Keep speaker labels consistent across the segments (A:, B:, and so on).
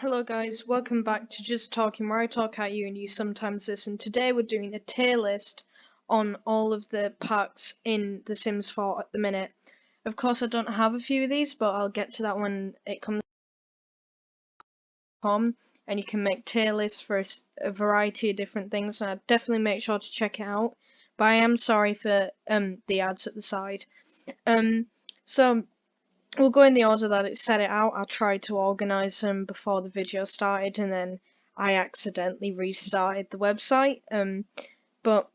A: Hello guys, welcome back to Just Talking, where I talk at you and you sometimes listen. Today we're doing a tier list on all of the packs in The Sims 4 at the minute. Of course I don't have a few of these, but I'll get to that when it comes home, and you can make tier lists for a variety of different things, and I'd definitely make sure to check it out. But I am sorry for the ads at the side. So we'll go in the order that it set it out. I tried to organise them before the video started and then I accidentally restarted the website. But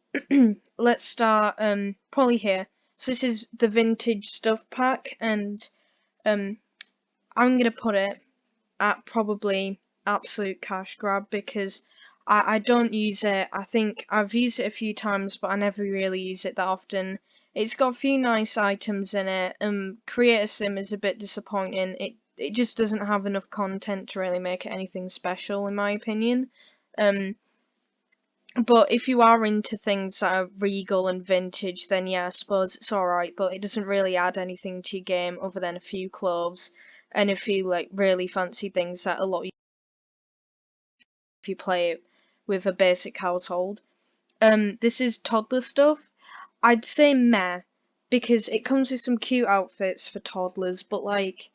A: let's start probably here. So this is the vintage stuff pack, and I'm gonna put it at probably absolute cash grab because I don't use it. I think I've used it a few times, but I never really use it that often. It's got a few nice items in it. Create a Sim is a bit disappointing. It just doesn't have enough content to really make it anything special, in my opinion. But if you are into things that are regal and vintage, then yeah, I suppose it's alright, but it doesn't really add anything to your game other than a few clothes and a few like really fancy things that a lot of if you play it with a basic household. This is toddler stuff. I'd say meh, because it comes with some cute outfits for toddlers, but like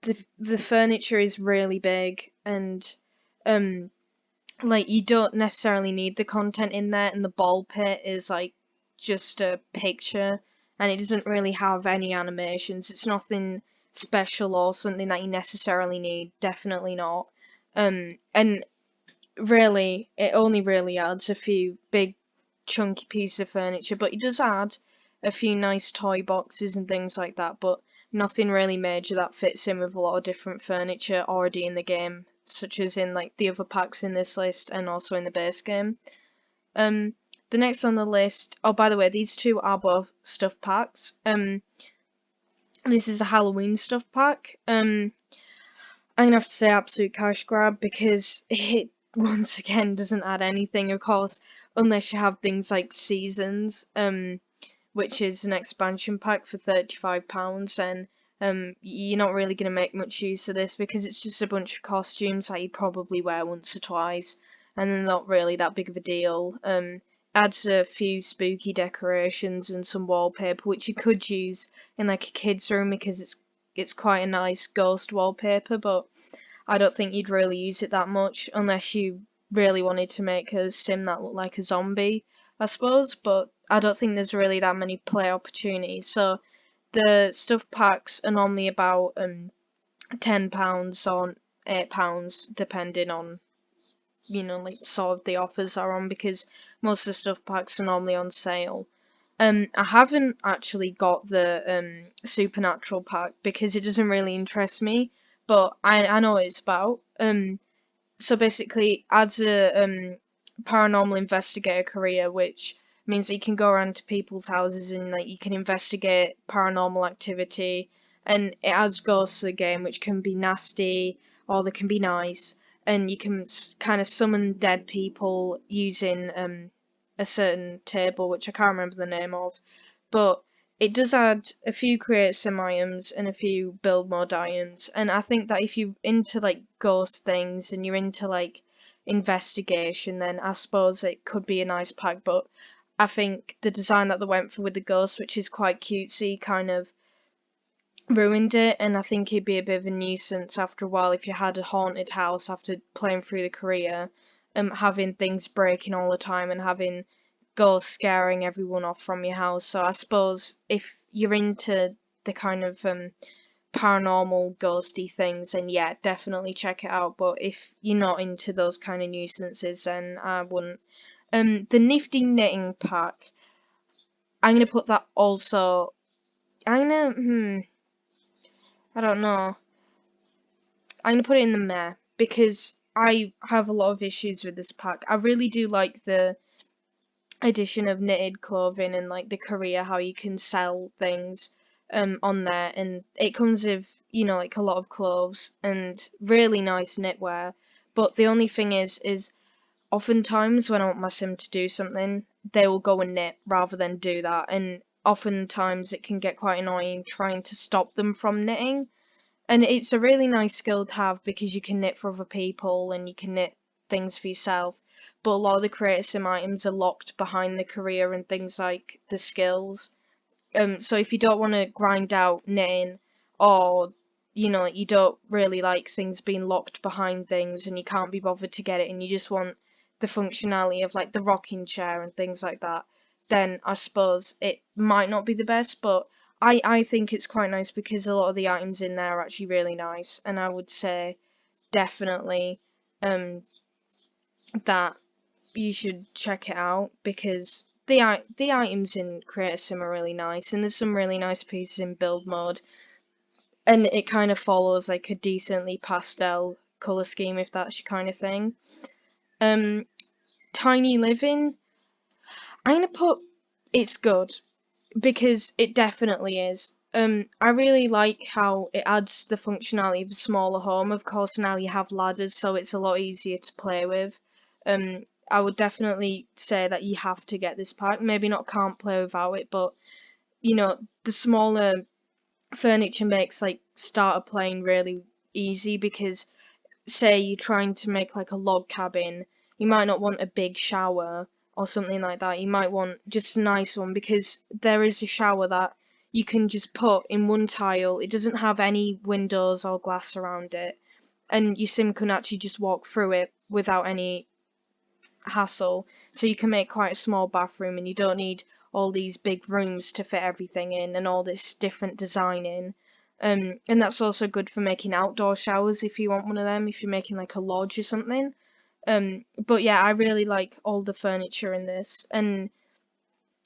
A: the furniture is really big and like you don't necessarily need the content in there, and the ball pit is like just a picture and it doesn't really have any animations. It's nothing special or something that you necessarily need, definitely not. And really it only really adds a few big chunky pieces of furniture, but it does add a few nice toy boxes and things like that, but nothing really major that fits in with a lot of different furniture already in the game, such as in like the other packs in this list and also in the base game. The next on the list, oh by the way, these two are both stuff packs. This is a Halloween stuff pack. I'm gonna have to say absolute cash grab because it once again doesn't add anything, of course, unless you have things like Seasons, which is an expansion pack for £35, and you're not really going to make much use of this because it's just a bunch of costumes that you probably wear once or twice, and they're not really that big of a deal. Adds a few spooky decorations and some wallpaper, which you could use in like a kid's room because it's quite a nice ghost wallpaper, but I don't think you'd really use it that much unless you really wanted to make a sim that looked like a zombie, I suppose, but I don't think there's really that many play opportunities. So the stuff packs are normally about £10 or £8 depending on like sort of the offers are on, because most of the stuff packs are normally on sale. I haven't actually got the Supernatural pack because it doesn't really interest me, but I know what it's about. So basically adds a paranormal investigator career, which means that you can go around to people's houses and like you can investigate paranormal activity, and it adds ghosts to the game, which can be nasty or they can be nice, and you can kind of summon dead people using a certain table, which I can't remember the name of, but it does add a few create sim items and a few build mode items, and I think that if you're into like ghost things and you're into like investigation, then I suppose it could be a nice pack, but I think the design that they went for with the ghost, which is quite cutesy, kind of ruined it, and I think it'd be a bit of a nuisance after a while if you had a haunted house after playing through the career, having things breaking all the time and having ghosts scaring everyone off from your house. So I suppose if you're into the kind of paranormal ghosty things, then yeah, definitely check it out. But if you're not into those kind of nuisances, then I wouldn't. The Nifty knitting pack, I'm gonna put that also. I don't know. I'm gonna put it in the meh because I have a lot of issues with this pack. I really do like the addition of knitted clothing and like the career, how you can sell things on there, and it comes with like a lot of clothes and really nice knitwear. But the only thing is oftentimes when I want my sim to do something, they will go and knit rather than do that, and oftentimes it can get quite annoying trying to stop them from knitting. And it's a really nice skill to have because you can knit for other people and you can knit things for yourself. But a lot of the creator sim items are locked behind the career and things like the skills. So if you don't want to grind out knitting, or you don't really like things being locked behind things and you can't be bothered to get it and you just want the functionality of like the rocking chair and things like that, then I suppose it might not be the best, but I think it's quite nice because a lot of the items in there are actually really nice, and I would say definitely um that you should check it out because the items in Creator Sim are really nice, and there's some really nice pieces in build mode, and it kind of follows like a decently pastel color scheme if that's your kind of thing. Um, Tiny Living, I'm gonna put it's good because it definitely is. I really like how it adds the functionality of a smaller home. Of course, now you have ladders, so it's a lot easier to play with. I would definitely say that you have to get this pack. Maybe not can't play without it, but the smaller furniture makes like starter playing really easy because say you're trying to make like a log cabin, you might not want a big shower or something like that. You might want just a nice one because there is a shower that you can just put in one tile. It doesn't have any windows or glass around it, and your sim can actually just walk through it without any hassle. So you can make quite a small bathroom and you don't need all these big rooms to fit everything in and all this different design in. And that's also good for making outdoor showers if you want one of them, if you're making like a lodge or something. But yeah, I really like all the furniture in this, and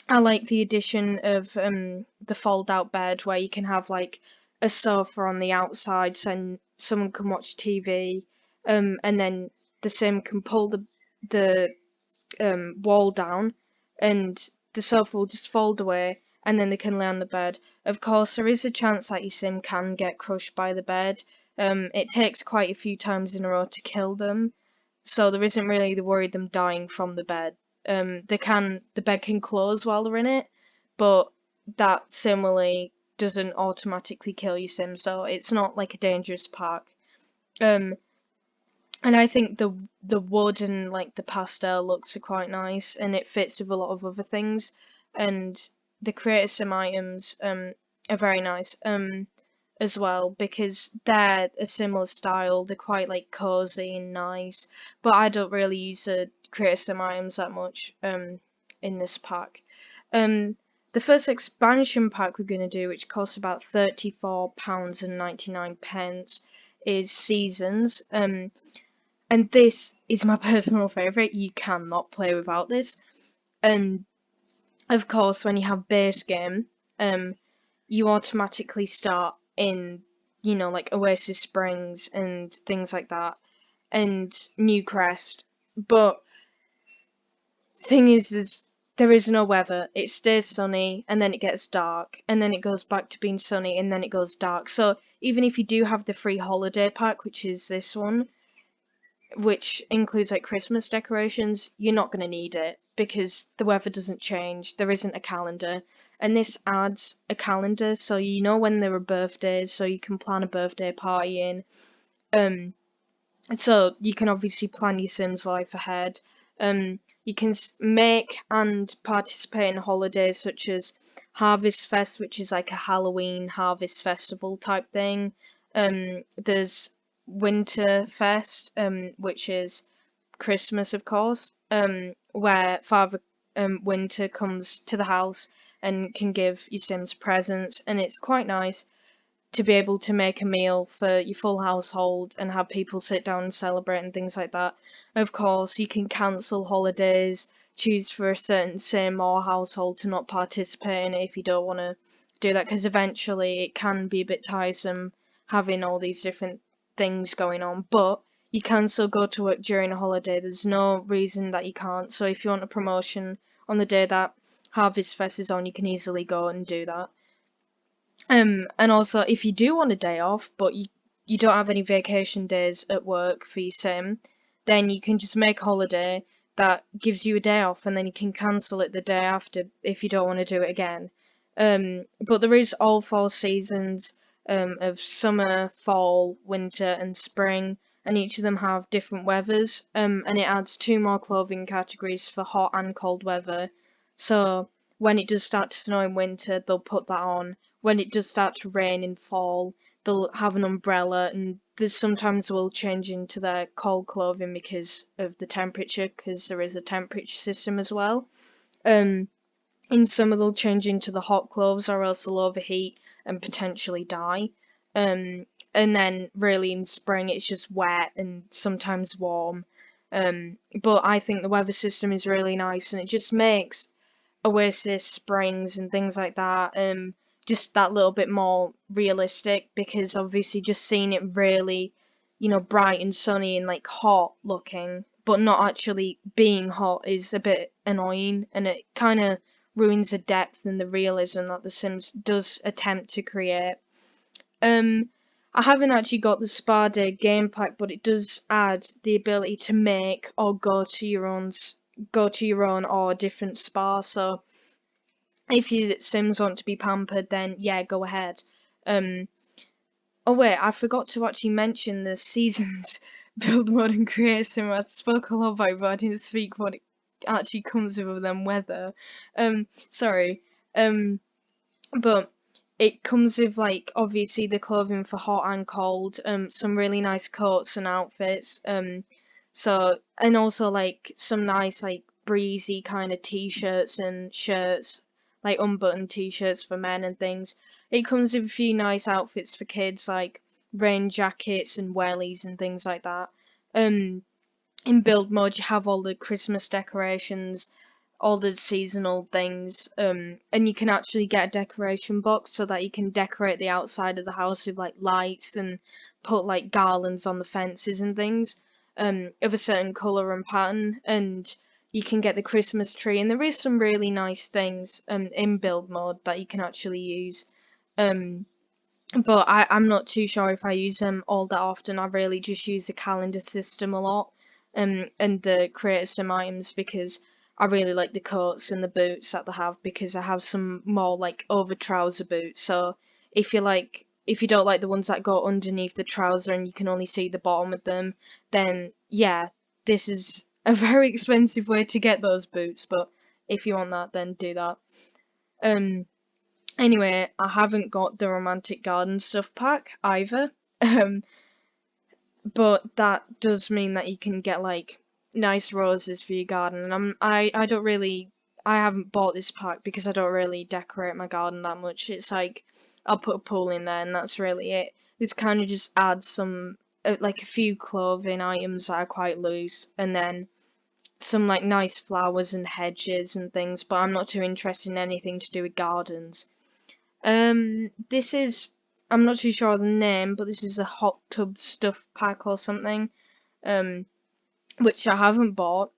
A: I like the addition of the fold out bed where you can have like a sofa on the outside so someone can watch TV, and then the sim can pull the wall down, and the sofa will just fold away, and then they can lay on the bed. Of course, there is a chance that your sim can get crushed by the bed. It takes quite a few times in a row to kill them, so there isn't really the worry of them dying from the bed. The bed can close while they're in it, but that similarly doesn't automatically kill your sim, so it's not like a dangerous pack. Um, and I think the wood and like the pastel looks are quite nice, and it fits with a lot of other things. And the creator sim items are very nice as well because they're a similar style. They're quite like cozy and nice, but I don't really use the creator sim items that much in this pack. Um, the first expansion pack we're gonna do, which costs about £34.99, is Seasons. And this is my personal favourite. You cannot play without this. And of course, when you have base game, you automatically start in, like Oasis Springs and things like that, and Newcrest. But thing is there is no weather. It stays sunny, and then it gets dark, and then it goes back to being sunny, and then it goes dark. So even if you do have the free holiday pack, which is this one, which includes like Christmas decorations, you're not going to need it because the weather doesn't change. There isn't a calendar, and this adds a calendar so you know when there are birthdays, so you can plan a birthday party in. Um, so you can obviously plan your Sims life ahead. You can make and participate in holidays such as Harvest Fest, which is like a Halloween harvest festival type thing. There's Winter Fest, which is Christmas, of course, where Father Winter comes to the house and can give your Sims presents, and it's quite nice to be able to make a meal for your full household and have people sit down and celebrate and things like that. Of course, you can cancel holidays, choose for a certain sim or household to not participate in it if you don't want to do that, because eventually it can be a bit tiresome having all these different things going on. But you can still go to work during a holiday. There's no reason that you can't. So if you want a promotion on the day that Harvest Fest is on, you can easily go and do that. And also, if you do want a day off, but you don't have any vacation days at work for your sim, then you can just make a holiday that gives you a day off, and then you can cancel it the day after if you don't want to do it again. But there is all 4 seasons. of summer, fall, winter, and spring, and each of them have different weathers. And it adds 2 more clothing categories for hot and cold weather. So when it does start to snow in winter, they'll put that on. When it does start to rain in fall, they'll have an umbrella, and this sometimes will change into their cold clothing because of the temperature, because there is a temperature system as well. In summer they'll change into the hot clothes, or else they'll overheat and potentially die. And then really in spring it's just wet and sometimes warm. But I think the weather system is really nice, and it just makes Oasis Springs and things like that just that little bit more realistic, because obviously just seeing it really, bright and sunny and like hot looking but not actually being hot is a bit annoying, and it kind of ruins the depth and the realism that The Sims does attempt to create. I haven't actually got the Spa Day game pack, but it does add the ability to make or go to your own or different spa. So if your Sims want to be pampered, then yeah, go ahead. Oh wait, I forgot to actually mention the seasons build mode and create sim. I spoke a lot about it, but I didn't speak what it actually comes with other than weather. Sorry. But it comes with like obviously the clothing for hot and cold, some really nice coats and outfits, so and also like some nice like breezy kind of t-shirts and shirts, like unbuttoned t-shirts for men and things. It comes with a few nice outfits for kids, like rain jackets and wellies and things like that. In build mode you have all the Christmas decorations, all the seasonal things, and you can actually get a decoration box so that you can decorate the outside of the house with like lights and put like garlands on the fences and things, of a certain colour and pattern, and you can get the Christmas tree, and there is some really nice things in build mode that you can actually use. But I'm not too sure if I use them all that often. I really just use the calendar system a lot, and the create sim items, because I really like the coats and the boots that they have, because I have some more like over trouser boots. So if you don't like the ones that go underneath the trouser and you can only see the bottom of them, then yeah, this is a very expensive way to get those boots. But if you want that, then do that. Anyway, I haven't got the Romantic Garden stuff pack either. Um, but that does mean that you can get like nice roses for your garden. And I don't really, I haven't bought this pack because I don't really decorate my garden that much. It's like I'll put a pool in there and that's really it. This kind of just adds some like a few clothing items that are quite loose, and then some like nice flowers and hedges and things. But I'm not too interested in anything to do with gardens. This is, I'm not too sure of the name, but this is a hot tub stuff pack or something, um, which I haven't bought,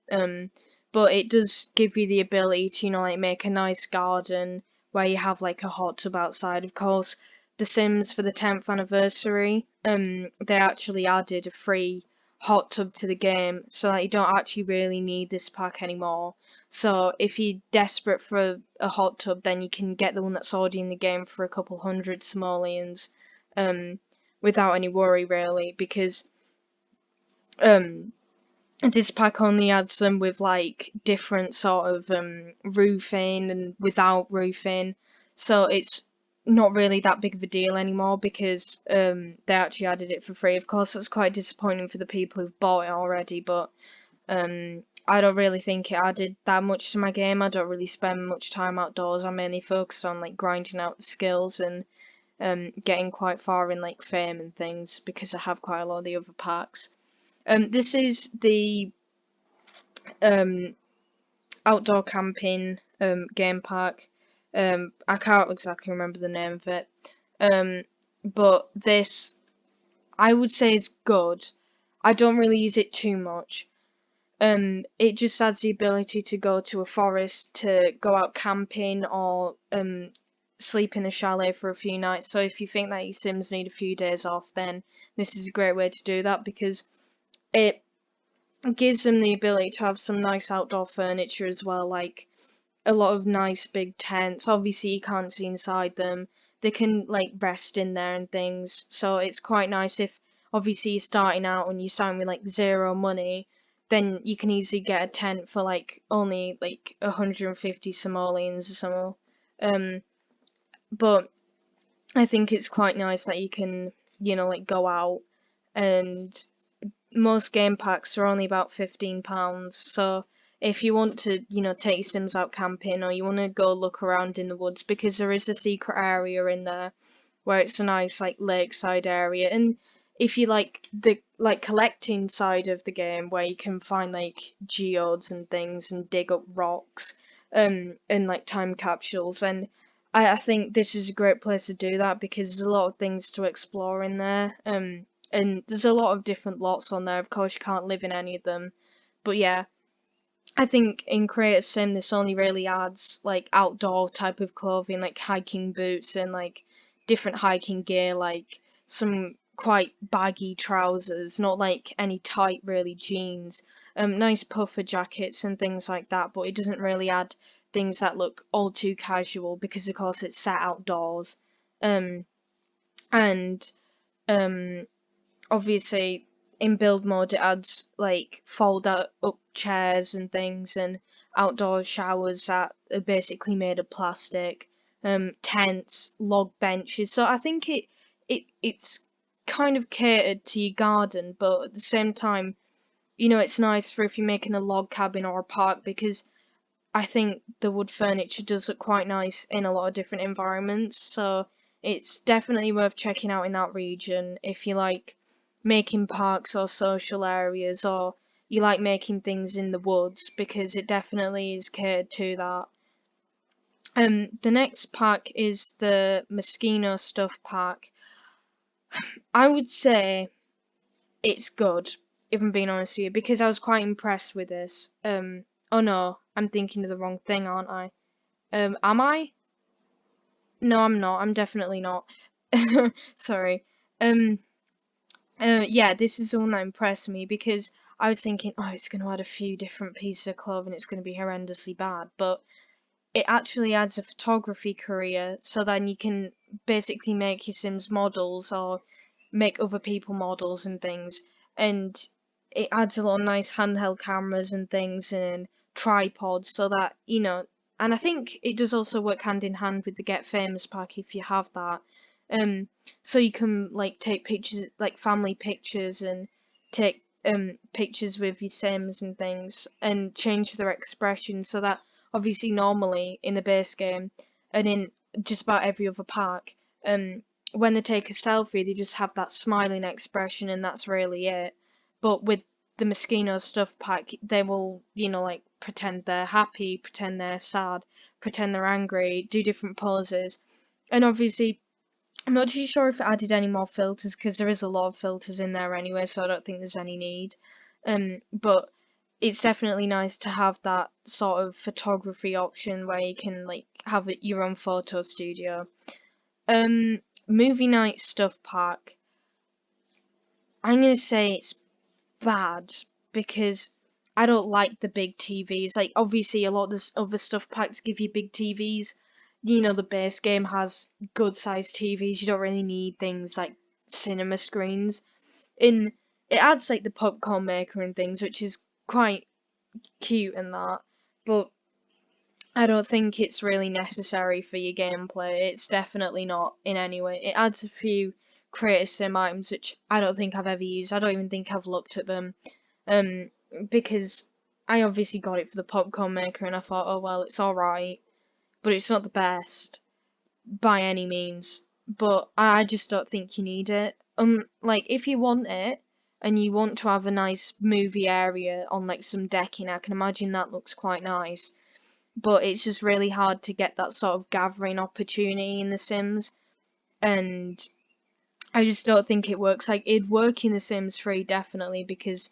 A: but it does give you the ability to, like make a nice garden where you have like a hot tub outside. Of course, The Sims for the 10th anniversary, they actually added a free hot tub to the game, so that you don't actually really need this pack anymore. So if you're desperate for a hot tub, then you can get the one that's already in the game for a couple hundred simoleons, without any worry really, because um, this pack only adds them with like different sort of roofing and without roofing, so it's not really that big of a deal anymore, because they actually added it for free. Of course, that's quite disappointing for the people who've bought it already, but I don't really think it added that much to my game. I don't really spend much time outdoors. I'm mainly focused on like grinding out the skills and getting quite far in like fame and things, because I have quite a lot of the other packs. This is the outdoor camping game pack. I can't exactly remember the name of it. But this, I would say, is good. I don't really use it too much. It just adds the ability to go to a forest, to go out camping, or sleep in a chalet for a few nights. So if you think that your Sims need a few days off, then this is a great way to do that, because it gives them the ability to have some nice outdoor furniture as well, like a lot of nice big tents. Obviously, you can't see inside them. they can like rest in there and things. So it's quite nice if obviously you're starting out and you're starting with like zero money, then you can easily get a tent for like only like 150 simoleons or something. But I think it's quite nice that you can, like go out, and most game packs are only about £15. So if you want to, take your Sims out camping, or you want to go look around in the woods, because there is a secret area in there where it's a nice like lakeside area, and if you like the like collecting side of the game where you can find like geodes and things and dig up rocks, and like time capsules, and I think this is a great place to do that because there's a lot of things to explore in there. And there's a lot of different lots on there. Of course, you can't live in any of them, but yeah, I think in Create a Sim this only really adds like outdoor type of clothing, like hiking boots and like different hiking gear, like some quite baggy trousers, not like any tight really jeans. Nice puffer jackets and things like that, but it doesn't really add things that look all too casual because of course it's set outdoors. Um, and Obviously in build mode it adds like fold out up chairs and things, and outdoor showers that are basically made of plastic, tents, log benches. So I think it's kind of catered to your garden, but at the same time, it's nice for if you're making a log cabin or a park, because I think the wood furniture does look quite nice in a lot of different environments. So it's definitely worth checking out in that region if you like making parks or social areas, or you like making things in the woods, because it definitely is catered to that. The next pack is the Moschino stuff pack. I would say it's good, if I'm being honest with you, because I was quite impressed with this. Oh no, I'm thinking of the wrong thing, aren't I? Am I? No, I'm not. I'm definitely not. Sorry. Um, yeah, this is the one that impressed me because I was thinking, oh, it's going to add a few different pieces of clothing, it's going to be horrendously bad, but it actually adds a photography career, so then you can basically make your Sims models or make other people models and things, and it adds a lot of nice handheld cameras and things and tripods, so that and I think it does also work hand in hand with the Get Famous pack if you have that. um so you can like take pictures, like family pictures, and take pictures with your Sims and things, and change their expression, so that obviously normally in the base game and in just about every other pack, when they take a selfie they just have that smiling expression and that's really it. But with the Moschino stuff pack, they will, like pretend they're happy, pretend they're sad, pretend they're angry, do different poses. And obviously I'm not too sure if it added any more filters, because there is a lot of filters in there anyway, so I don't think there's any need. But it's definitely nice to have that sort of photography option where you can like have your own photo studio. Um, Movie night stuff pack. I'm gonna say it's bad because I don't like the big TVs. Like obviously a lot of this other stuff packs give you big TVs. The base game has good sized TVs. You don't really need things like cinema screens. In It adds like the popcorn maker and things, which is quite cute and that, but I don't think it's really necessary for your gameplay. It's definitely not in any way. It adds a few creative sim items which I don't think I've ever used. I don't even think I've looked at them. Um, because I obviously got it for the popcorn maker and I thought, oh well, it's alright, but it's not the best by any means. But I just don't think you need it. Like if you want it and you want to have a nice movie area on like some decking, I can imagine that looks quite nice. But it's just really hard to get that sort of gathering opportunity in The Sims, and I just don't think it works. Like it'd work in The Sims 3 definitely because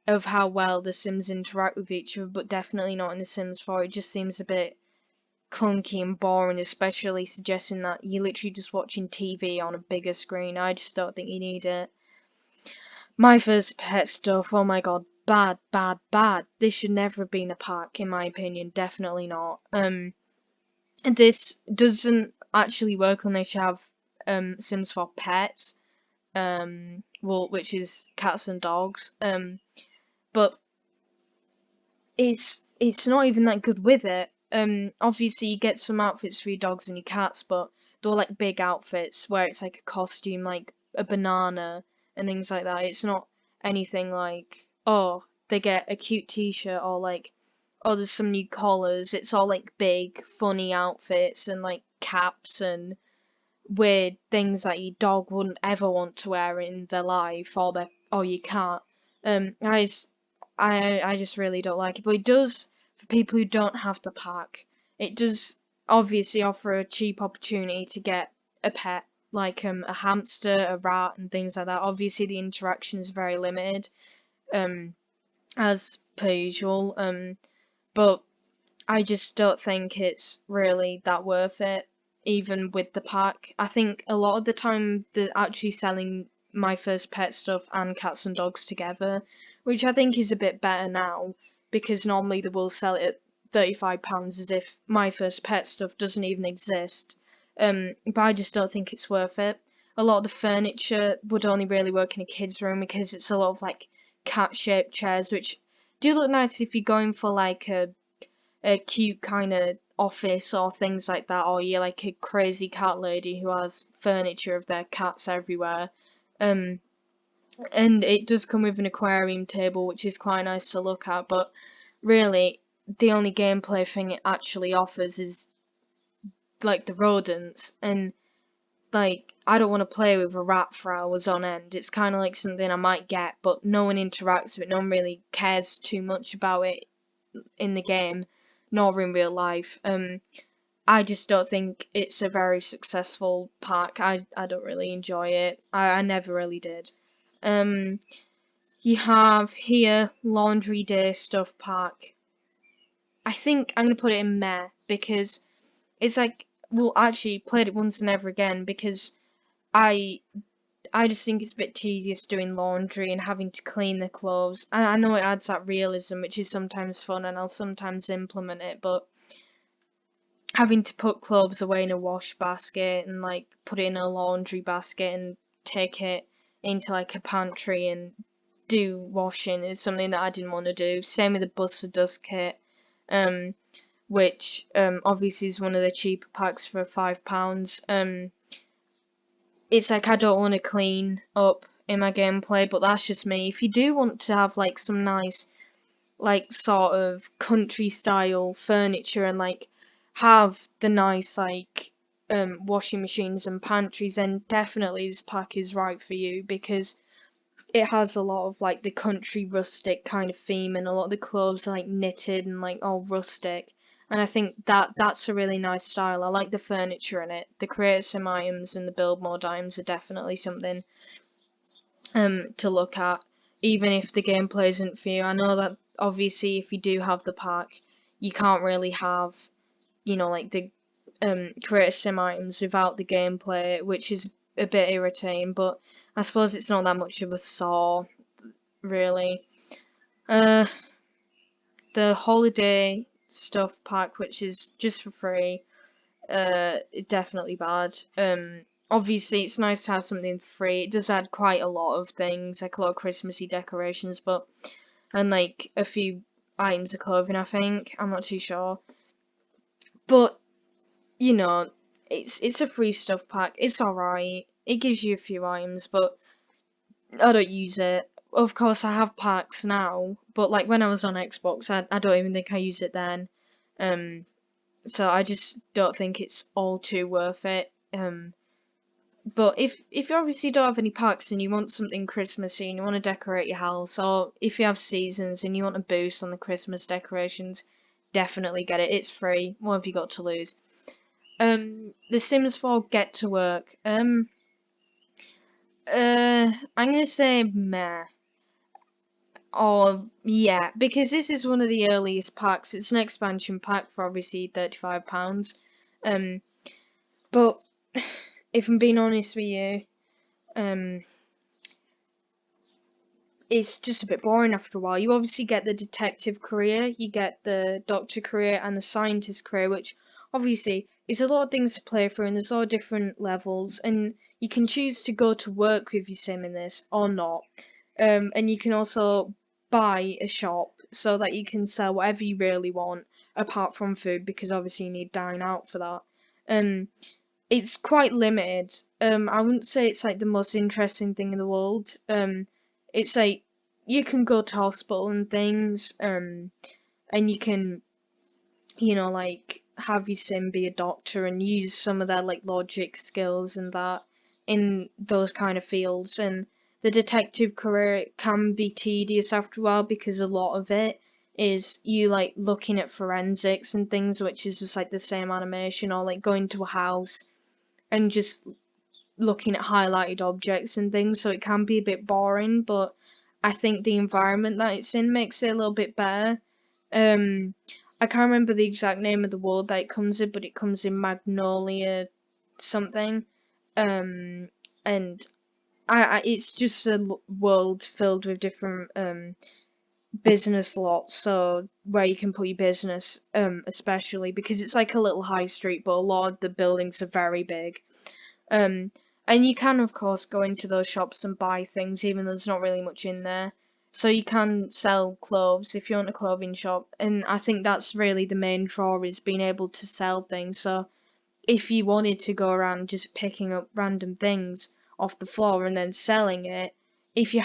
A: of how well The Sims interact with each other, but definitely not in The Sims 4. It just seems a bit clunky and boring, especially suggesting that you're literally just watching TV on a bigger screen. I just don't think you need it. My First Pet stuff, oh my god, bad, bad, bad. This should never have been a pack, in my opinion. Definitely not. This doesn't actually work unless you have Sims for pets, well, which is cats and dogs. But it's not even that good with it. Obviously you get some outfits for your dogs and your cats, but they're like big outfits where it's like a costume, like a banana and things like that. It's not anything like, oh, they get a cute t-shirt, or like, oh, there's some new collars. It's all like big, funny outfits and like caps and weird things that your dog wouldn't ever want to wear in their life, or your cat. I just I just really don't like it. But it does, for people who don't have the pack, it does obviously offer a cheap opportunity to get a pet, like a hamster, a rat, and things like that. Obviously, the interaction is very limited, as per usual. But I just don't think it's really that worth it, even with the pack. I think a lot of the time they're actually selling My First Pet stuff and cats and dogs together, which I think is a bit better now, because normally they will sell it at £35 as if My First Pet stuff doesn't even exist. But I just don't think it's worth it. A lot of the furniture would only really work in a kid's room because it's a lot of like cat-shaped chairs, which do look nice if you're going for like a cute kind of office or things like that, or you're like a crazy cat lady who has furniture of their cats everywhere. Um, and it does come with an aquarium table, which is quite nice to look at, but really, the only gameplay thing it actually offers is like the rodents, and like I don't want to play with a rat for hours on end. It's kind of like something I might get, but no one interacts with it, no one really cares too much about it in the game, nor in real life. I just don't think it's a very successful pack. I don't really enjoy it. I never really did. Um, you have here Laundry Day Stuff Pack. I think I'm gonna put it in meh because it's like, well, actually played it once and never again because I I just think it's a bit tedious doing laundry and having to clean the clothes. And I know it adds that realism, which is sometimes fun, and I'll sometimes implement it, but having to put clothes away in a wash basket and like put it in a laundry basket and take it into like a pantry and do washing is something that I didn't want to do. Same with the Bust of Dust kit, um, which obviously is one of the cheaper packs for £5. It's like I don't want to clean up in my gameplay, but that's just me. If you do want to have like some nice, like sort of country style furniture and like have the nice like washing machines and pantries, then definitely this pack is right for you because it has a lot of like the country rustic kind of theme, and a lot of the clothes are like knitted and like all rustic. And I think that's a really nice style. I like the furniture in it. The create sim items and the build mode items are definitely something to look at, even if the gameplay isn't for you. I know that obviously if you do have the pack, you can't really have, you know, like the create sim items without the gameplay, which is a bit irritating, but I suppose it's not that much of a sore, really. Uh, the holiday stuff pack, which is just for free, definitely bad. Obviously it's nice to have something free. It does add quite a lot of things, like a lot of Christmassy decorations, but and like a few items of clothing, I think. I'm not too sure. But you know, it's a free stuff pack. It's alright. It gives you a few items, but I don't use it. Of course, I have packs now, but like when I was on Xbox, I don't even think I use it then. So I just don't think it's all too worth it. But if you obviously don't have any packs and you want something Christmassy and you want to decorate your house, or if you have seasons and you want a boost on the Christmas decorations, definitely get it. It's free. What have you got to lose? The Sims 4 Get to Work. I'm gonna say meh. Or yeah, because this is one of the earliest packs. It's an expansion pack for obviously £35. Um, but if I'm being honest with you, um, it's just a bit boring after a while. You obviously get the detective career, you get the doctor career, and the scientist career, which obviously it's a lot of things to play through, and there's a lot of different levels, and you can choose to go to work with your sim in this or not. And you can also buy a shop so that you can sell whatever you really want apart from food, because obviously you need to dine out for that. Um, it's quite limited. I wouldn't say it's like the most interesting thing in the world. It's like you can go to hospital and things, and you can, like have your sim be a doctor and use some of their like logic skills and that in those kind of fields. And the detective career can be tedious after a while, because a lot of it is you like looking at forensics and things, which is just like the same animation, or like going to a house and just looking at highlighted objects and things, so it can be a bit boring, but I think the environment that it's in makes it a little bit better. Um, I can't remember the exact name of the world that it comes in, but it comes in Magnolia something. And it's just a world filled with different business lots, so where you can put your business, especially because it's like a little high street, but a lot of the buildings are very big. Um, and you can, of course, go into those shops and buy things, even though there's not really much in there. So you can sell clothes if you want a clothing shop, and I think that's really the main draw, is being able to sell things. So if you wanted to go around just picking up random things off the floor and then selling it, if your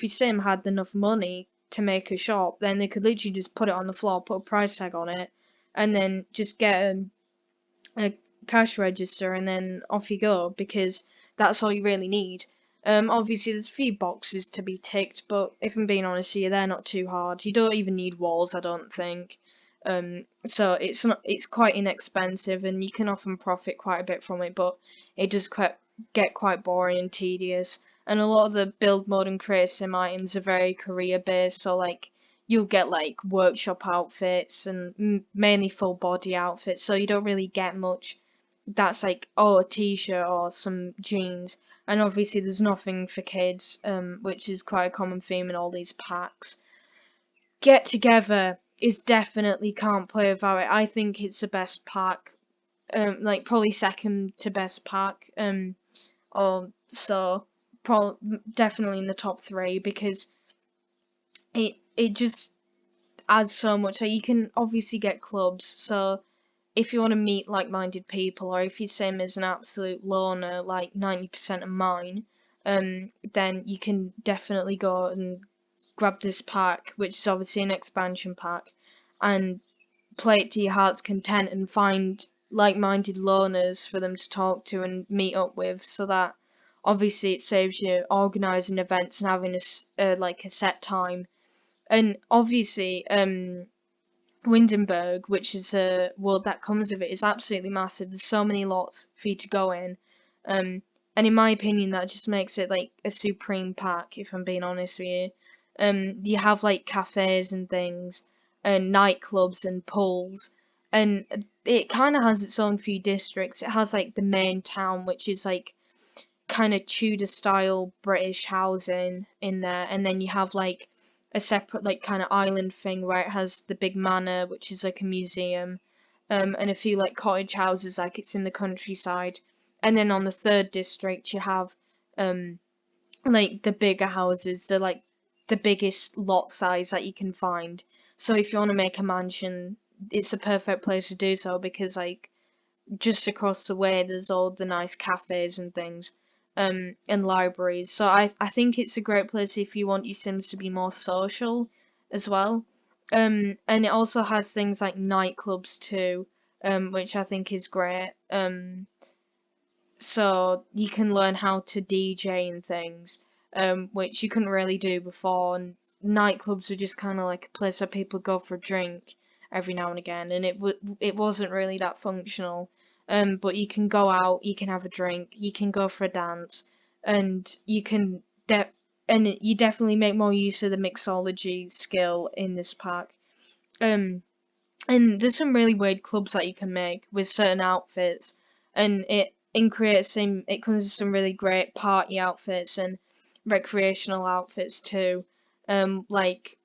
A: sim had enough money to make a shop, then they could literally just put it on the floor, put a price tag on it, and then just get a cash register, and then off you go, because that's all you really need. Obviously there's a few boxes to be ticked, but if I'm being honest with you, they're not too hard. You don't even need walls, I don't think. So it's quite inexpensive, and you can often profit quite a bit from it, but it does get quite boring and tedious. And a lot of the build mode and create sim items are very career based, so like you'll get like workshop outfits and mainly full body outfits, so you don't really get much that's like, oh, a t-shirt or some jeans. And obviously there's nothing for kids, which is quite a common theme in all these packs. Get Together is definitely can't play without it. I think it's the best pack, like probably second to best pack, or so, definitely in the top three, because it just adds so much. Like, you can obviously get clubs, so if you want to meet like-minded people, or if your sim is an absolute loner, like 90% of mine, then you can definitely go and grab this pack, which is obviously an expansion pack, and play it to your heart's content and find like-minded loners for them to talk to and meet up with, so that obviously it saves you organising events and having like a set time. And obviously, Windenburg, which is a world that comes with it, is absolutely massive. There's so many lots for you to go in. And in my opinion, that just makes it like a supreme pack, if I'm being honest with you. You have like cafes and things, and nightclubs and pools, and it kind of has its own few districts. It has like the main town, which is like kind of Tudor style British housing in there, and then you have like a separate like kind of island thing where it has the big manor, which is like a museum, and a few like cottage houses like it's in the countryside. And then on the third district you have um like the bigger houses, like the biggest lot size that you can find. So if you want to make a mansion, it's a perfect place to do so, because like just across the way there's all the nice cafes and things, and libraries. So I think it's a great place if you want your Sims to be more social as well. And it also has things like nightclubs too, which I think is great. So you can learn how to DJ and things, which you couldn't really do before. And nightclubs were just kind of like a place where people go for a drink every now and again, and it wasn't really that functional. But you can go out, you can have a drink, you can go for a dance, and you definitely make more use of the mixology skill in this pack. Um, and there's some really weird clubs that you can make with certain outfits, and it comes with some really great party outfits and recreational outfits too. Like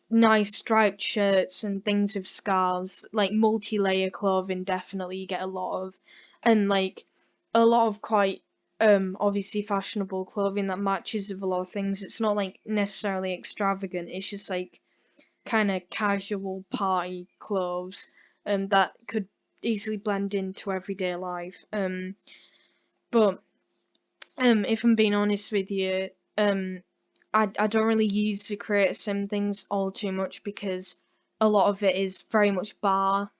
A: nice striped shirts and things with scarves, like multi-layer clothing. Definitely, you get a lot of, and like a lot of quite obviously fashionable clothing that matches with a lot of things. It's not like necessarily extravagant. It's just like kind of casual party clothes, that could easily blend into everyday life. But if I'm being honest with you, I don't really use the creator sim things all too much because a lot of it is very much bar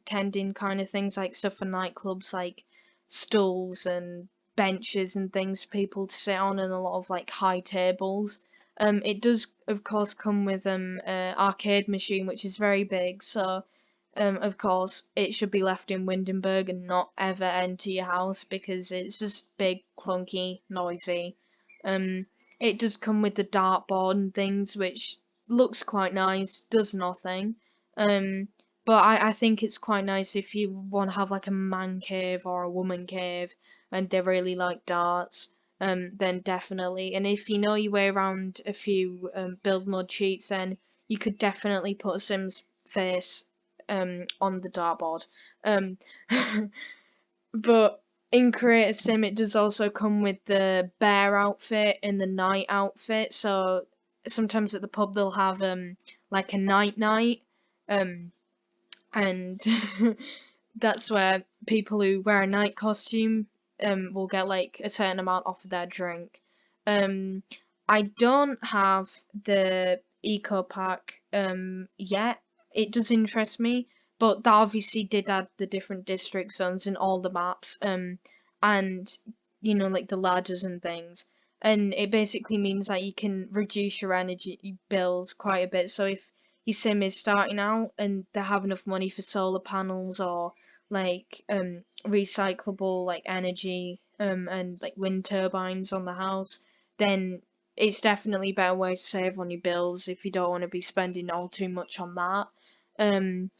A: tending kind of things, like stuff for nightclubs, like stools and benches and things for people to sit on, and a lot of like high tables. It does of course come with arcade machine, which is very big, so of course, it should be left in Windenburg and not ever enter your house because it's just big, clunky, noisy. Um, it does come with the dartboard and things, which looks quite nice, does nothing. Um, but I think it's quite nice if you want to have like a man cave or a woman cave and they really like darts, then definitely. And if you know your way around a few build mode cheats, then you could definitely put a Sim's face on the dartboard. Um, but in Creator Sim, it does also come with the bear outfit and the night outfit. So sometimes at the pub they'll have like a night, um, and that's where people who wear a night costume will get like a certain amount off of their drink. Um, I don't have the eco pack yet. It does interest me, but that obviously did add the different district zones in all the maps, and like the ladders and things. And it basically means that you can reduce your energy bills quite a bit. So if your sim is starting out and they have enough money for solar panels or like recyclable like energy and like wind turbines on the house, then it's definitely a better way to save on your bills if you don't want to be spending all too much on that. Um,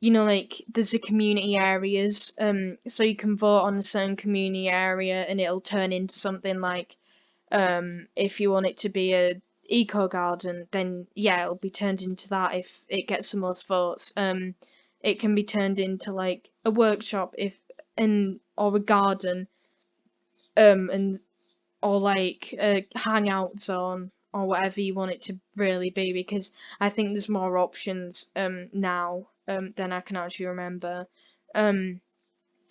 A: like there's the community areas, so you can vote on a certain community area and it'll turn into something like if you want it to be a eco garden, then yeah, it'll be turned into that if it gets the most votes. It can be turned into like a workshop if and or a garden, and or like a hangout zone or whatever you want it to really be, because I think there's more options now than I can actually remember. Um,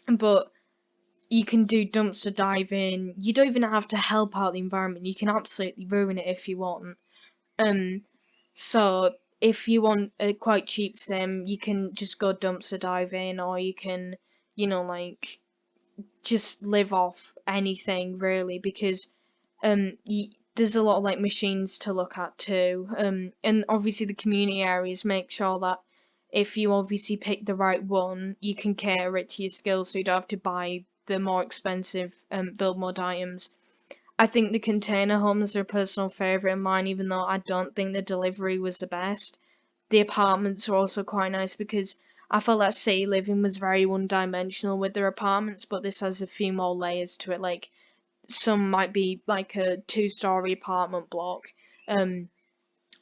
A: but you can do dumpster diving. You don't even have to help out the environment. You can absolutely ruin it if you want. Um, so if you want a quite cheap sim, you can just go dumpster diving, or you can, like just live off anything really, because there's a lot of like machines to look at too. And obviously the community areas make sure that if you obviously pick the right one, you can cater it to your skills, so you don't have to buy the more expensive build mod items. I think the container homes are a personal favourite of mine, even though I don't think the delivery was the best. The apartments are also quite nice because I felt that city living was very one-dimensional with their apartments, but this has a few more layers to it. Like some might be like a two-story apartment block, um,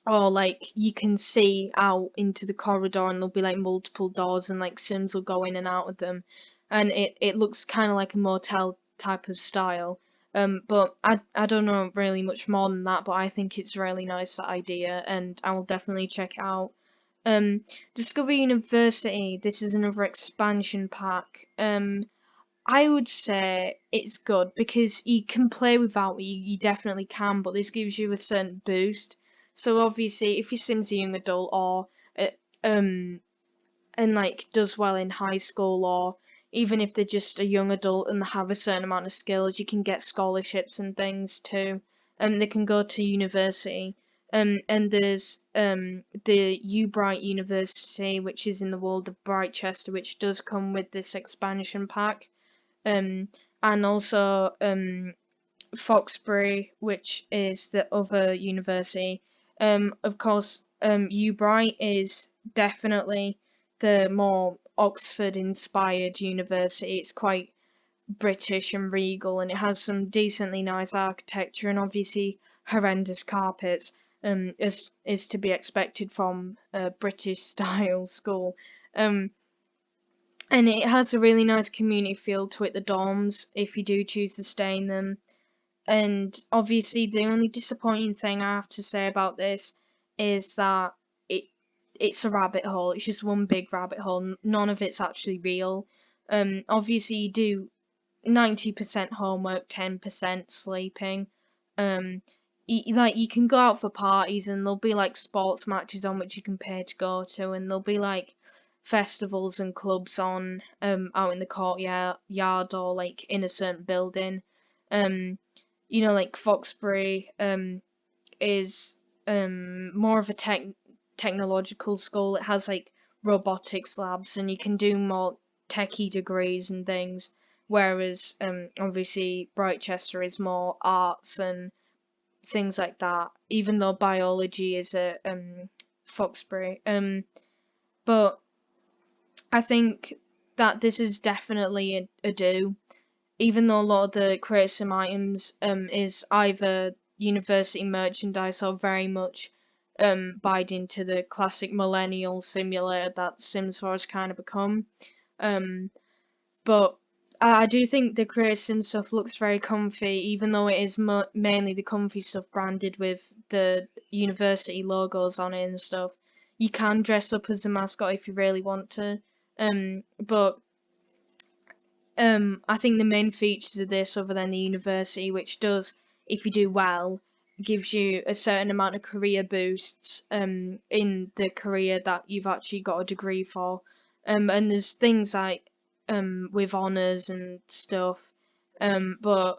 A: or like you can see out into the corridor and there'll be like multiple doors and like Sims will go in and out of them, and it looks kind of like a motel type of style. But I don't know really much more than that, but I think it's a really nice idea and I will definitely check it out. Um, Discover University. This is another expansion pack. I would say it's good because you can play without it, you definitely can, but this gives you a certain boost. So obviously, if your Sim's a young adult or uh, um and like does well in high school, or even if they're just a young adult and have a certain amount of skills, you can get scholarships and things too. They can go to university. And there's the Bright University, which is in the world of Brightchester, which does come with this expansion pack, and also Foxbury, which is the other university. Of course, Bright is definitely the more Oxford-inspired university. It's quite British and regal, and it has some decently nice architecture and obviously horrendous carpets. as is to be expected from a British style school. Um, and it has a really nice community feel to it, the dorms, if you do choose to stay in them. And obviously, the only disappointing thing I have to say about this is that it it's a rabbit hole. It's just one big rabbit hole. None of it's actually real. Obviously, you do 90% homework, 10% sleeping. Um, like you can go out for parties and there'll be like sports matches on which you can pay to go to, and there'll be like festivals and clubs on out in the courtyard or like in a certain building. Um, like Foxbury is more of a technological school. It has like robotics labs and you can do more techie degrees and things. Whereas obviously Brightchester is more arts and things like that. Even though biology is at Foxbury. But I think that this is definitely a do. Even though a lot of the create items is either university merchandise or very much buyed into the classic millennial simulator that Sims 4 has kind of become. Um, but I do think the create stuff looks very comfy, even though it is mainly the comfy stuff branded with the university logos on it and stuff. You can dress up as a mascot if you really want to. But I think the main features of this, other than the university, which does, if you do well, gives you a certain amount of career boosts in the career that you've actually got a degree for. And there's things like with honours and stuff. But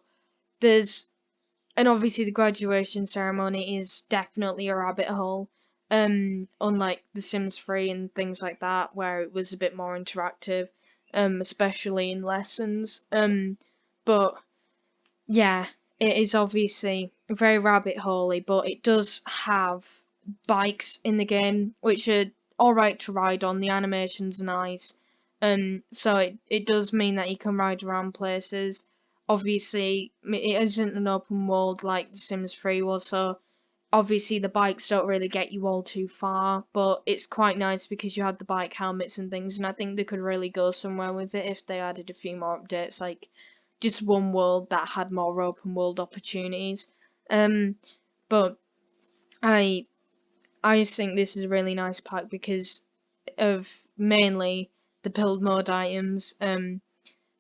A: there's and obviously the graduation ceremony is definitely a rabbit hole. Unlike The Sims 3 and things like that, where it was a bit more interactive, especially in lessons. But yeah, it is obviously very rabbit holey, but it does have bikes in the game, which are alright to ride on. The animation's nice. So it does mean that you can ride around places. Obviously, it isn't an open world like The Sims 3 was, so obviously the bikes don't really get you all too far, but it's quite nice because you had the bike helmets and things, and I think they could really go somewhere with it if they added a few more updates, like just one world that had more open world opportunities. But I I just think this is a really nice pack because of mainly the build mode items.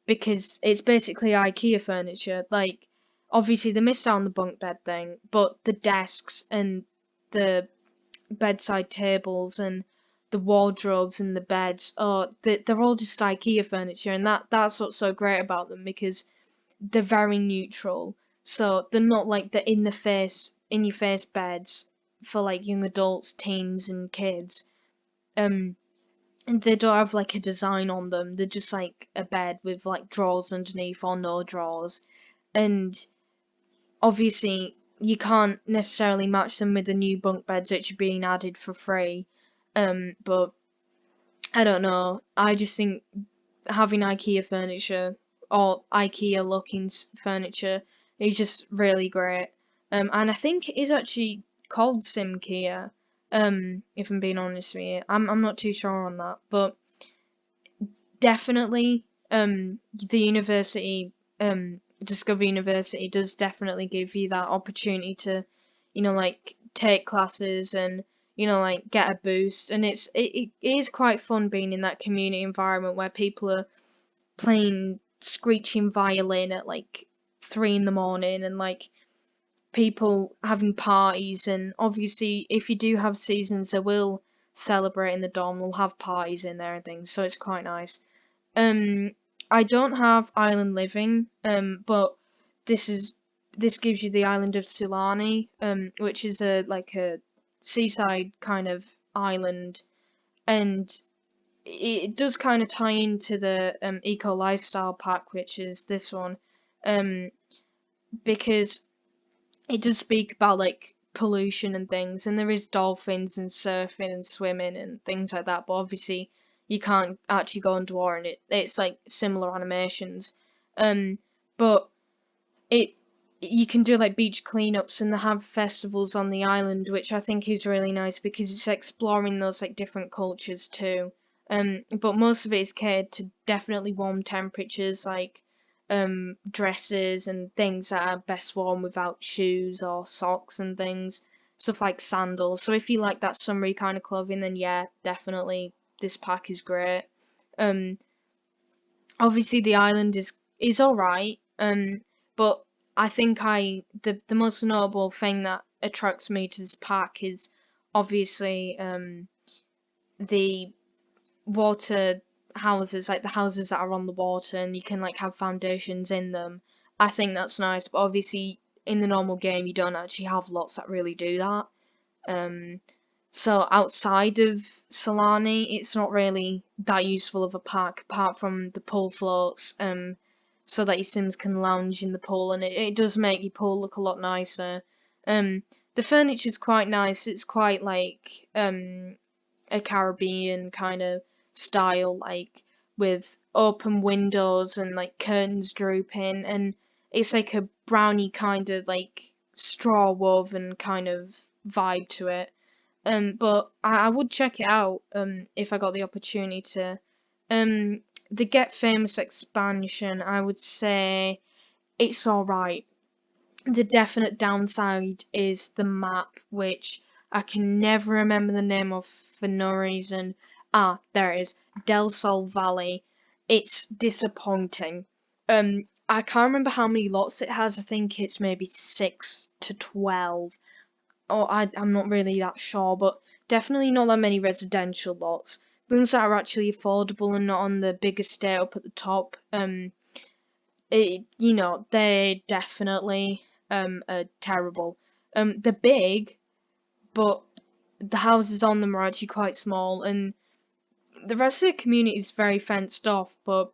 A: Because it's basically IKEA furniture. Like, obviously they missed out on the bunk bed thing, but the desks and the bedside tables and the wardrobes and the beds, they're all just IKEA furniture, and that's what's so great about them because they're very neutral. So they're not like the in your face beds for like young adults, teens, and kids. Um, and they don't have like a design on them. They're just like a bed with like drawers underneath or no drawers. And obviously you can't necessarily match them with the new bunk beds which are being added for free. But I don't know. I just think having IKEA furniture or IKEA looking furniture is just really great. And I think it is actually called SimKea. If I'm being honest with you, I'm not too sure on that, but definitely, the university, Discover University does definitely give you that opportunity to, like take classes and like get a boost, and it is quite fun being in that community environment where people are playing screeching violin at like 3 in the morning and like people having parties, and obviously if you do have seasons they will celebrate in the dorm, they'll have parties in there and things, so it's quite nice. um, I don't have island living, but this is this gives you the island of Sulani, which is a seaside kind of island, and it does kind of tie into the eco lifestyle pack, which is this one, um, because it does speak about like pollution and things, and there is dolphins and surfing and swimming and things like that. But obviously, you can't actually go underwater, and it's like similar animations. But it you can do like beach cleanups, and they have festivals on the island, which I think is really nice because it's exploring those like different cultures too. But most of it is catered to definitely warm temperatures, like dresses and things that are best worn without shoes or socks and things, stuff like sandals. So if you like that summery kind of clothing, then yeah, definitely this pack is great. Um, Obviously the island is all right. But I think the most notable thing that attracts me to this park is obviously the water houses, like the houses that are on the water, and you can like have foundations in them. I think that's nice, but obviously in the normal game you don't actually have lots that really do that. Um, so outside of Solani, it's not really that useful of a park apart from the pool floats, so that your Sims can lounge in the pool, and it does make your pool look a lot nicer. Um, the furniture's quite nice. It's quite like a Caribbean kind of style, like with open windows and like curtains drooping, and it's like a brownie kind of like straw woven kind of vibe to it. But I would check it out if I got the opportunity to. Um, the Get Famous expansion, I would say it's alright. The definite downside is the map, which I can never remember the name of for no reason. Ah, there it is. Del Sol Valley. It's disappointing. I can't remember how many lots it has. I think it's maybe 6 to 12. Or I'm not really that sure, but definitely not that many residential lots. Ones that are actually affordable and not on the big estate up at the top. They definitely are terrible. They're big, but the houses on them are actually quite small, and the rest of the community is very fenced off. But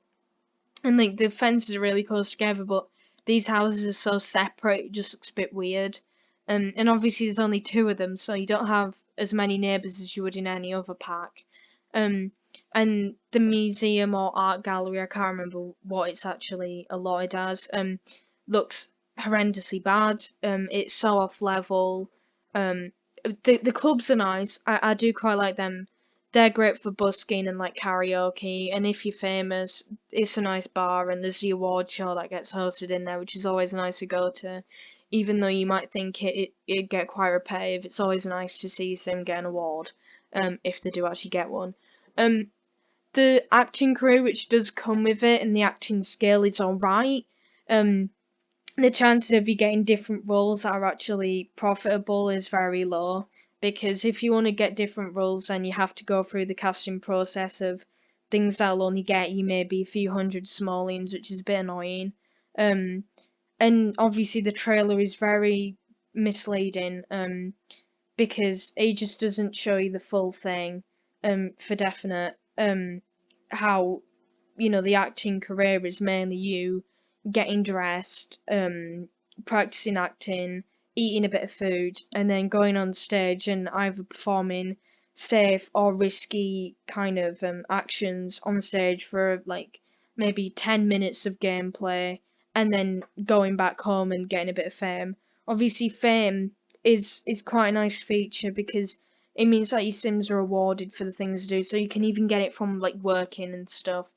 A: and like the fences are really close together, but these houses are so separate, it just looks a bit weird. And obviously there's only two of them, so you don't have as many neighbours as you would in any other park. Um, and the museum or art gallery, I can't remember what it's actually allotted as, looks horrendously bad. It's so off level. Um, the clubs are nice. I do quite like them. They're great for busking and like karaoke. And if you're famous, it's a nice bar, and there's the award show that gets hosted in there, which is always nice to go to. Even though you might think it'd get quite repetitive, it's always nice to see Sim get an award, if they do actually get one. Um, the acting career, which does come with it, and the acting skill is alright. Um, the chances of you getting different roles that are actually profitable is very low, because if you want to get different roles, then you have to go through the casting process of things that'll only get you maybe a few hundred simoleons, which is a bit annoying. Um, and obviously the trailer is very misleading, because it just doesn't show you the full thing, for definite, how the acting career is mainly you getting dressed, practicing acting, eating a bit of food, and then going on stage and either performing safe or risky kind of actions on stage for like maybe 10 minutes of gameplay, and then going back home and getting a bit of fame. Obviously, fame is quite a nice feature because it means that your Sims are rewarded for the things they do, so you can even get it from like working and stuff.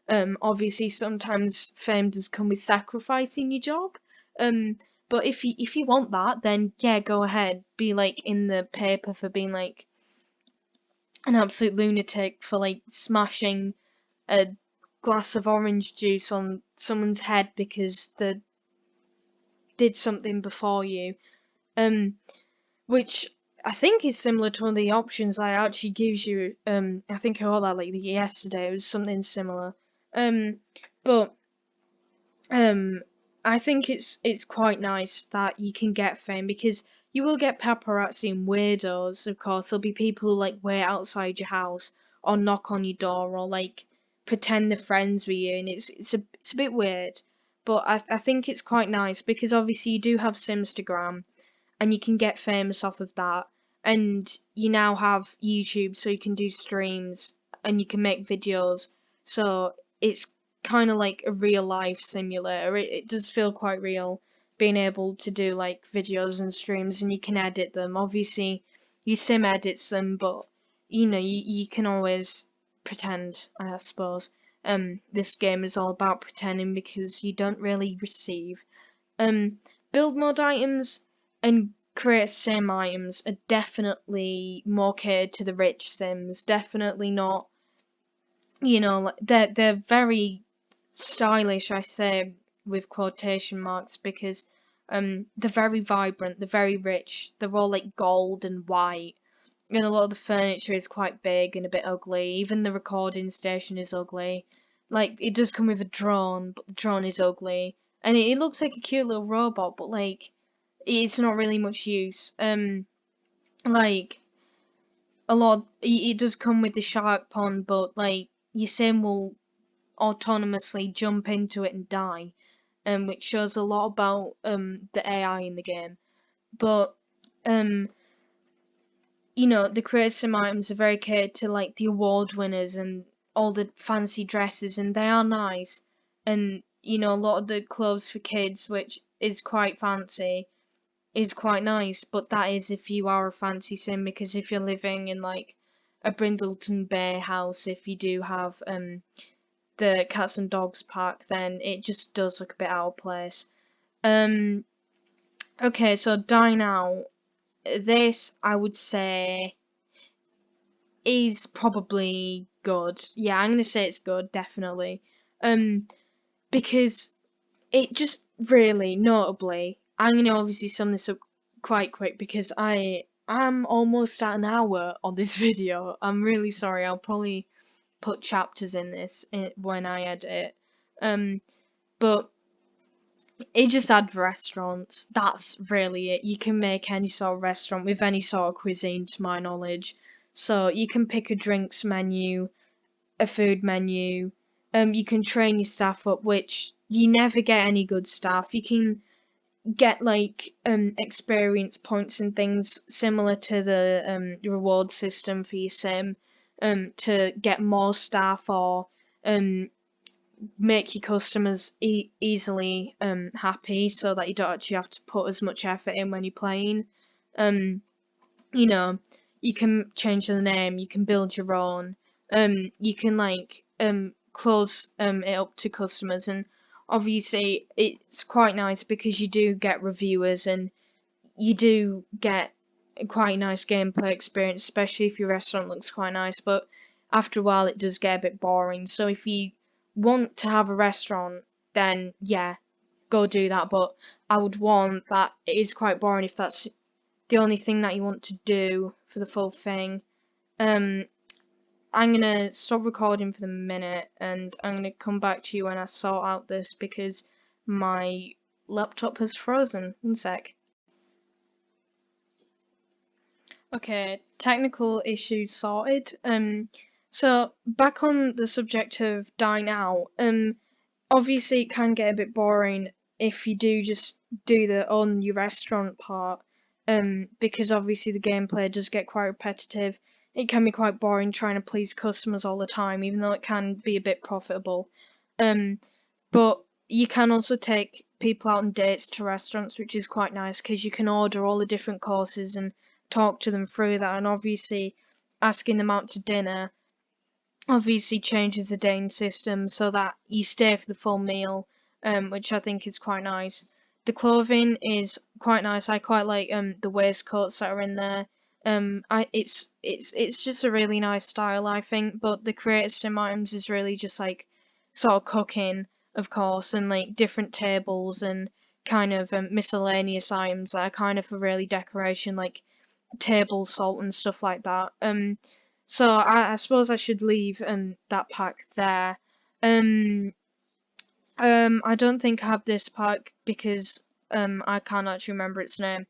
A: Obviously, sometimes fame does come with sacrificing your job. Um, but if you want that, then yeah, go ahead. Be like in the paper for being like an absolute lunatic for like smashing a glass of orange juice on someone's head because they did something before you. Um, which I think is similar to one of the options that actually gives you. I think I got that like yesterday. It was something similar. Um, but um, I think it's quite nice that you can get fame because you will get paparazzi and weirdos. Of course, there'll be people who like wait outside your house or knock on your door or like pretend they're friends with you, and it's a bit weird. But I think it's quite nice because obviously you do have Simstagram, and you can get famous off of that. And you now have YouTube, so you can do streams and you can make videos. So it's kind of like a real life simulator. It does feel quite real. being able to do like videos and streams, and you can edit them. Obviously, your sim edits them, but you know you can always pretend, I suppose. This game is all about pretending because you don't really receive. Build mode items and create sim items are definitely more catered to the rich sims. Definitely not, like they're very stylish, I say with quotation marks, because they're very vibrant, they're very rich, they're all like gold and white, and a lot of the furniture is quite big and a bit ugly. Even the recording station is ugly. Like, it does come with a drone, but the drone is ugly. And it looks like a cute little robot, but like it's not really much use. Like a lot, it does come with the shark pond, but like your sim will autonomously jump into it and die, which shows a lot about the AI in the game. But the creative sim items are very catered to like the award winners and all the fancy dresses, and they are nice. And a lot of the clothes for kids, which is quite fancy, is quite nice. But that is if you are a fancy sim, because if you're living in like a Brindleton Bay house, if you do have the cats and dogs park, then it just does look a bit out of place. Okay, so Dine Out. This, I would say, is probably good. Yeah, I'm gonna say it's good, definitely. Because it just really, notably, I'm gonna obviously sum this up quite quick because I'm almost at an hour on this video. I'm really sorry. I'll probably put chapters in this when I edit it. But it just adds restaurants. That's really it. You can make any sort of restaurant with any sort of cuisine, to my knowledge. So you can pick a drinks menu, a food menu. You can train your staff up, which you never get any good staff. You can get like experience points and things similar to the reward system for your sim, to get more staff or make your customers easily happy, so that you don't actually have to put as much effort in when you're playing. You know, you can change the name, you can build your own, you can like close it up to customers, and obviously it's quite nice because you do get reviewers and you do get a quite nice gameplay experience, especially if your restaurant looks quite nice. But after a while, it does get a bit boring. So if you want to have a restaurant, then yeah, go do that. But I would warn that it is quite boring if that's the only thing that you want to do for the full thing. I'm gonna stop recording for the minute, and I'm gonna come back to you when I sort out this because my laptop has frozen. One sec. Okay, technical issues sorted. So back on the subject of dine out. Obviously it can get a bit boring if you do just do the own your restaurant part. Because obviously the gameplay does get quite repetitive. It can be quite boring trying to please customers all the time, even though it can be a bit profitable. But you can also take people out on dates to restaurants, which is quite nice because you can order all the different courses and talk to them through that. And obviously asking them out to dinner obviously changes the dating system so that you stay for the full meal, which I think is quite nice. The clothing is quite nice. I quite like the waistcoats that are in there. It's just a really nice style, I think. But the creative sim items is really just like sort of cooking, of course, and like different tables and kind of miscellaneous items that are kind of for really decoration, like table salt and stuff like that. So I suppose I should leave that pack there. Um, I don't think I have this pack because I can't actually remember its name.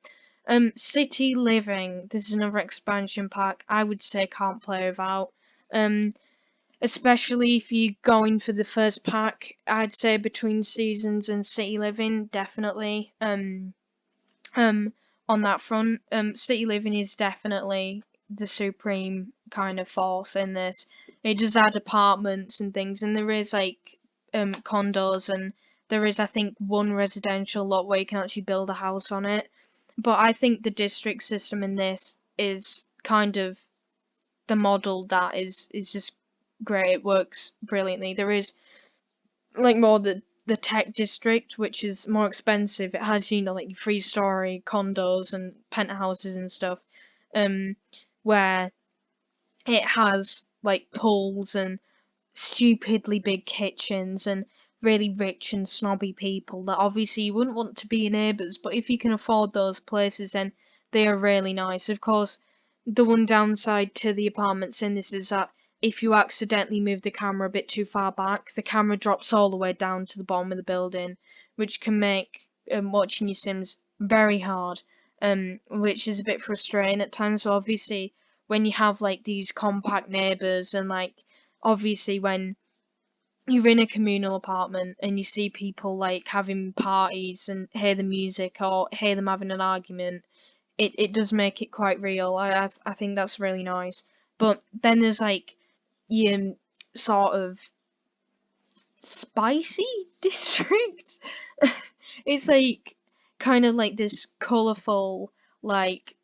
A: City Living. This is another expansion pack. I would say can't play without. Especially if you're going for the first pack. I'd say Between Seasons and City Living, definitely. On that front, City Living is definitely the supreme kind of force in this. It does add apartments and things, and there is like condos and there is, I think, one residential lot where you can actually build a house on it. But I think the district system in this is kind of the model that is just great. It works brilliantly. There is like more the tech district, which is more expensive. It has, you know, like 3-story condos and penthouses and stuff, where it has like pools and stupidly big kitchens and really rich and snobby people that obviously you wouldn't want to be your neighbours, but if you can afford those places, then they are really nice. Of course, the one downside to the apartments in this is that if you accidentally move the camera a bit too far back, the camera drops all the way down to the bottom of the building, which can make watching your Sims very hard, which is a bit frustrating at times. So obviously, when you have like these compact neighbours and like obviously when you're in a communal apartment and you see people like having parties and hear the music or hear them having an argument, it does make it quite real. I think that's really nice. But then there's like your sort of spicy district. It's like kind of like this colourful like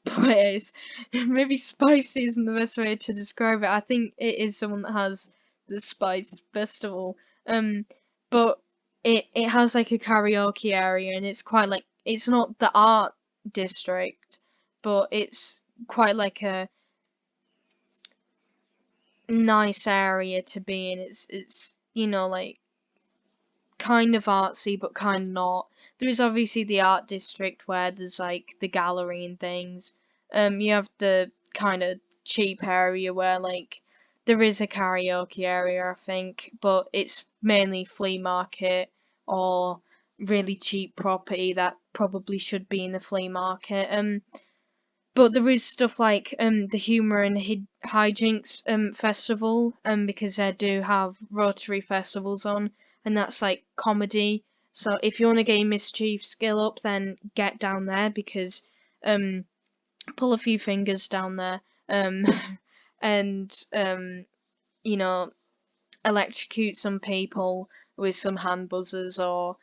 A: place. Maybe spicy isn't the best way to describe it. I think it is someone that has the Spice Festival. But it has like a karaoke area and it's quite like it's not the art district, but it's quite like a nice area to be in. It's you know like kind of artsy but kind of not. There is obviously the art district where there's like the gallery and things. You have the kind of cheap area where like there is a karaoke area, I think, but it's mainly flea market or really cheap property that probably should be in the flea market. But there is stuff like the Humour and Hijinks festival because they do have Rotary festivals on, and that's like comedy. So if you want to get your mischief skill up, then get down there because pull a few fingers down there and you know electrocute some people with some hand buzzers or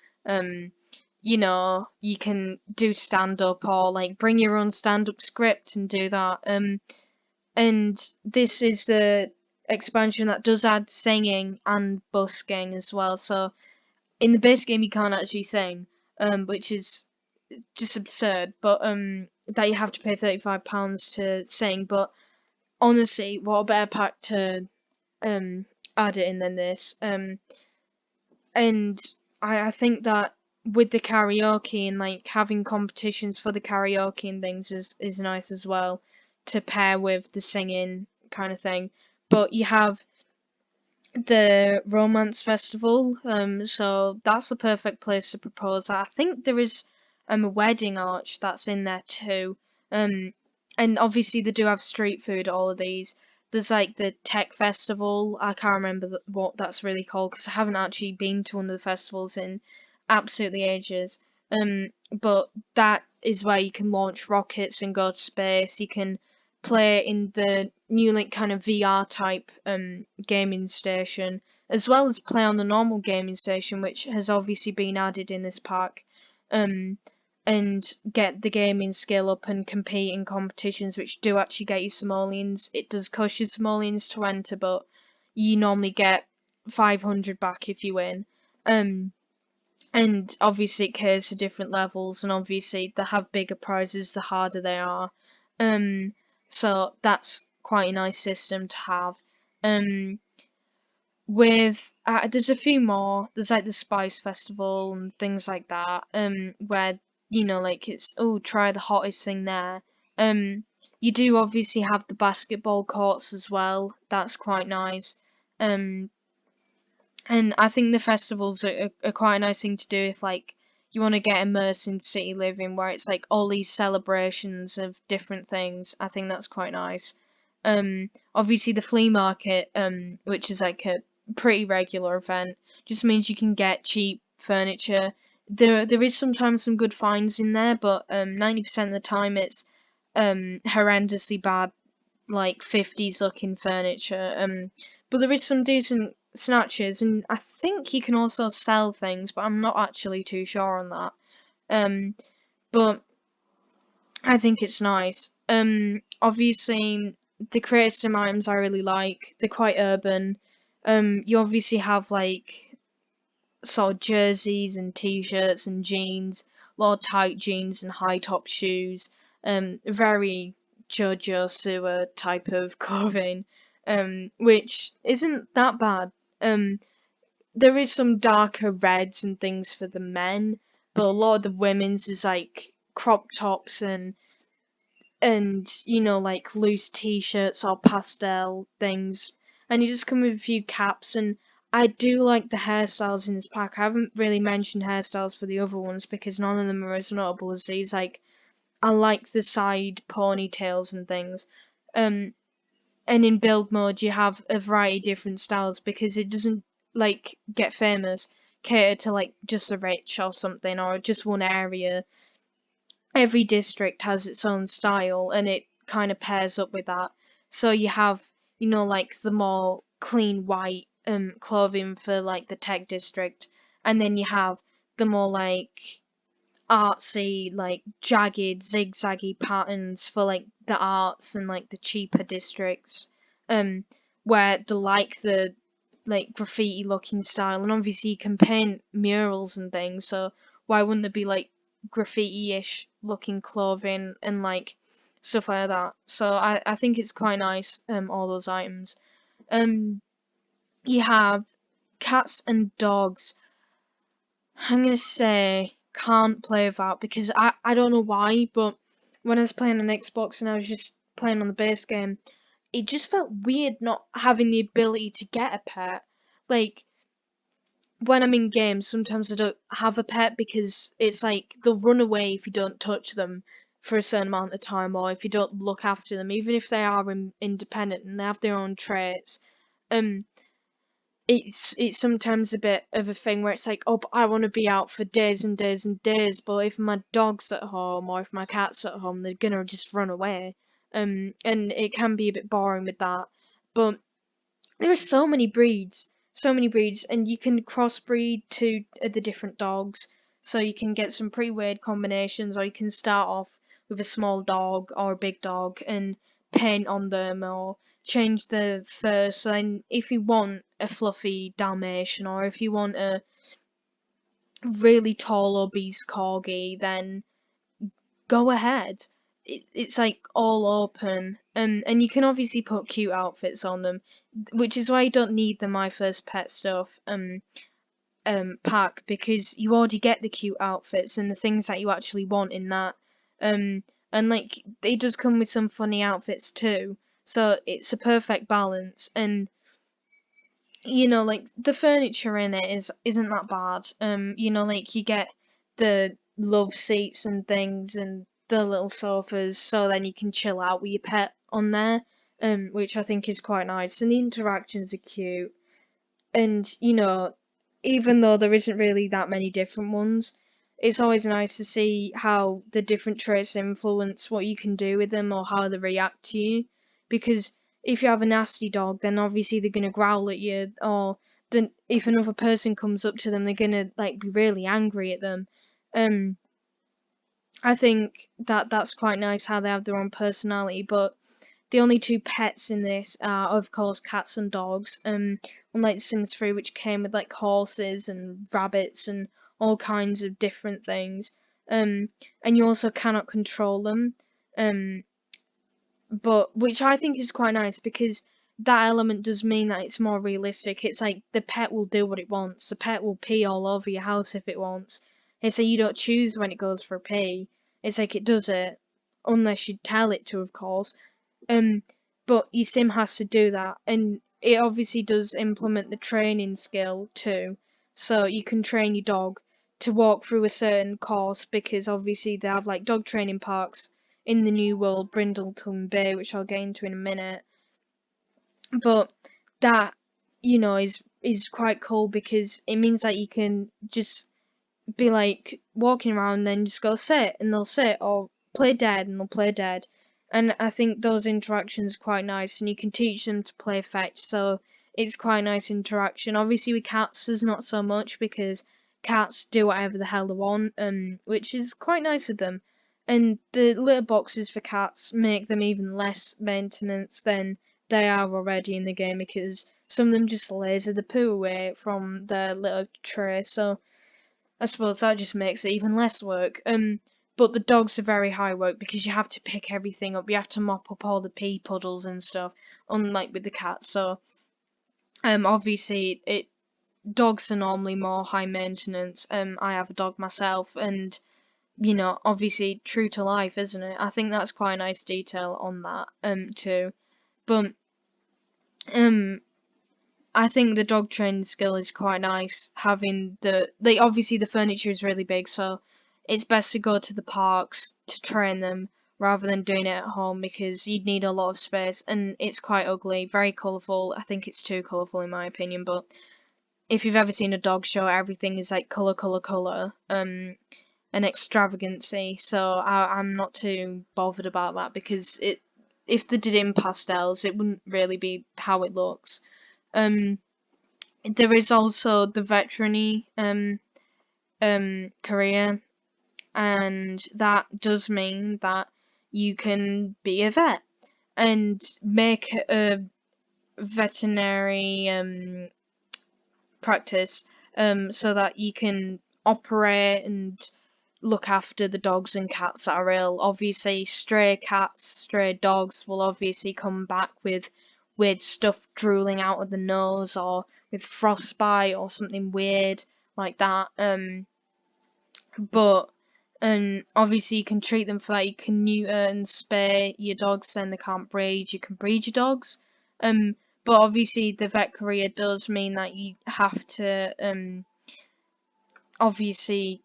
A: you know, you can do stand up or like bring your own stand up script and do that. And this is the expansion that does add singing and busking as well. So in the base game you can't actually sing, which is just absurd. But that you have to pay £35 to sing. But honestly, what a better pack to add it in than this. And I think that with the karaoke and like having competitions for the karaoke and things is nice as well to pair with the singing kind of thing. But you have the romance festival, so that's the perfect place to propose. I think there is a wedding arch that's in there too. And obviously they do have street food, all of these. There's like the tech festival. I can't remember what that's really called because I haven't actually been to one of the festivals in absolutely ages. But that is where you can launch rockets and go to space. You can play in the new like kind of VR type gaming station, as well as play on the normal gaming station, which has obviously been added in this pack. And get the gaming skill up and compete in competitions which do actually get you simoleons. It does cost you simoleons to enter, but you normally get 500 back if you win. And obviously it cares to different levels, and obviously they have bigger prizes the harder they are. So that's quite a nice system to have. With there's a few more. There's like the Spice Festival and things like that. Where you know like it's try the hottest thing there. You do obviously have the basketball courts as well. That's quite nice. And I think the festivals are quite a nice thing to do if like you want to get immersed in city living where it's like all these celebrations of different things. I think that's quite nice. Obviously the flea market, which is like a pretty regular event, just means you can get cheap furniture. There is sometimes some good finds in there, but 90% of the time it's horrendously bad, like 50s looking furniture. But there is some decent snatches, and I think you can also sell things, but I'm not actually too sure on that. But I think it's nice. Obviously the creative items I really like. They're quite urban. You obviously have like sort of jerseys and t-shirts and jeans, a lot of tight jeans and high top shoes. Very JoJo Sewer type of clothing. Which isn't that bad. There is some darker reds and things for the men, but a lot of the women's is like crop tops and like loose t-shirts or pastel things, and you just come with a few caps. And I do like the hairstyles in this pack. I haven't really mentioned hairstyles for the other ones because none of them are as notable as these. Like, I like the side ponytails and things. um and in build mode you have a variety of different styles because it doesn't like get famous cater to like just the rich or something or just one area. Every district has its own style and it kind of pairs up with that. So you have, like the more clean white clothing for like the tech district, and then you have the more like artsy, like jagged, zigzaggy patterns for like the arts and like the cheaper districts, um, where the like graffiti looking style, and obviously you can paint murals and things. So why wouldn't there be like graffiti-ish looking clothing and like stuff like that? So I think it's quite nice. All those items. Um, you have cats and dogs. I'm gonna say can't play that because I don't know why, but when I was playing on Xbox and I was just playing on the base game, it just felt weird not having the ability to get a pet. Like when I'm in games, sometimes I don't have a pet because it's like they'll run away if you don't touch them for a certain amount of time, or if you don't look after them, even if they are independent and they have their own traits. Um, it's sometimes a bit of a thing where it's like, oh, but I want to be out for days and days and days, but if my dog's at home or if my cat's at home, they're gonna just run away. And it can be a bit boring with that. But there are so many breeds, and you can crossbreed to the different dogs, so you can get some pretty weird combinations, or you can start off with a small dog or a big dog and paint on them, or change the fur. So then, if you want a fluffy Dalmatian, or if you want a really tall obese corgi, then go ahead. It's like all open, and you can obviously put cute outfits on them, which is why you don't need the My First Pet stuff pack, because you already get the cute outfits and the things that you actually want in that. And like it does come with some funny outfits too, so it's a perfect balance. And like the furniture in it isn't that bad. Like you get the love seats and things and the little sofas, so then you can chill out with your pet on there, which I think is quite nice. And the interactions are cute. And even though there isn't really that many different ones, it's always nice to see how the different traits influence what you can do with them or how they react to you. Because if you have a nasty dog, then obviously they're gonna growl at you, or then if another person comes up to them, they're gonna like be really angry at them. Um, I think that that's quite nice how they have their own personality, but the only two pets in this are, of course, cats and dogs. Unlike The Sims 3, which came with like horses and rabbits and all kinds of different things. And you also cannot control them. Um, but which I think is quite nice because that element does mean that it's more realistic. It's like the pet will do what it wants. The pet will pee all over your house if it wants. It's like you don't choose when it goes for a pee. It's like it does it, unless you tell it to, of course. Um, but your sim has to do that, and it obviously does implement the training skill too. So you can train your dog to walk through a certain course because obviously they have like dog training parks in the new world, Brindleton Bay, which I'll get into in a minute. But that is quite cool because it means that you can just be like walking around and then just go sit and they'll sit, or play dead and they'll play dead. And I think those interactions are quite nice, and you can teach them to play fetch. So it's quite a nice interaction. Obviously with cats there's not so much because cats do whatever the hell they want, which is quite nice of them. And the litter boxes for cats make them even less maintenance than they are already in the game, because some of them just laser the poo away from their litter tray, so I suppose that just makes it even less work. But the dogs are very high work because you have to pick everything up. You have to mop up all the pee puddles and stuff, unlike with the cats. So, obviously, dogs are normally more high maintenance. I have a dog myself, and obviously, true to life, isn't it? I think that's quite a nice detail on that, too. But, um, I think the dog training skill is quite nice. Having obviously the furniture is really big, so it's best to go to the parks to train them rather than doing it at home, because you'd need a lot of space and it's quite ugly, very colourful. I think it's too colourful in my opinion, but if you've ever seen a dog show, everything is like colour, colour, colour, an extravagancy. So I'm not too bothered about that, because if they did it in pastels, it wouldn't really be how it looks. There is also the veterinary career, and that does mean that you can be a vet and make a veterinary practice, so that you can operate and look after the dogs and cats that are ill. Obviously, stray cats, stray dogs will obviously come back with weird stuff drooling out of the nose, or with frostbite or something weird like that. But obviously you can treat them for that. You can neuter and spay your dogs, then they can't breed. You can breed your dogs. But obviously the vet career does mean that you have to obviously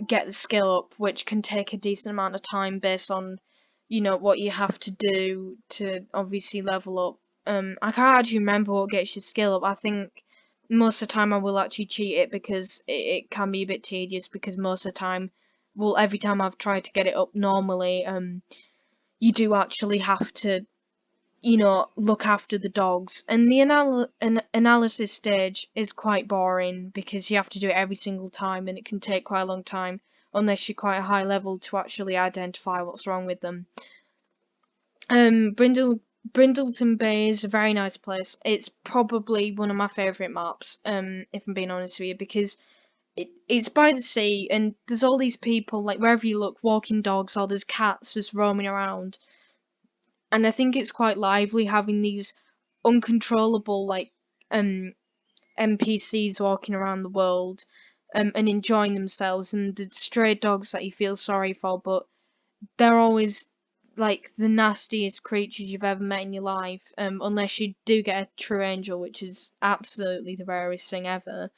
A: get the skill up, which can take a decent amount of time based on what you have to do to obviously level up. I can't actually remember what gets your skill up. I think most of the time I will actually cheat it, because it can be a bit tedious, because most of the time, well, every time I've tried to get it up normally, you do actually have to look after the dogs, and the analysis stage is quite boring because you have to do it every single time, and it can take quite a long time unless you're quite a high level to actually identify what's wrong with them. Brindleton Bay is a very nice place. It's probably one of my favourite maps, if I'm being honest with you, because it's by the sea, and there's all these people, like wherever you look, walking dogs, or there's cats just roaming around. And I think it's quite lively having these uncontrollable NPCs walking around the world, and enjoying themselves, and the stray dogs that you feel sorry for, but they're always like the nastiest creatures you've ever met in your life, unless you do get a true angel, which is absolutely the rarest thing ever.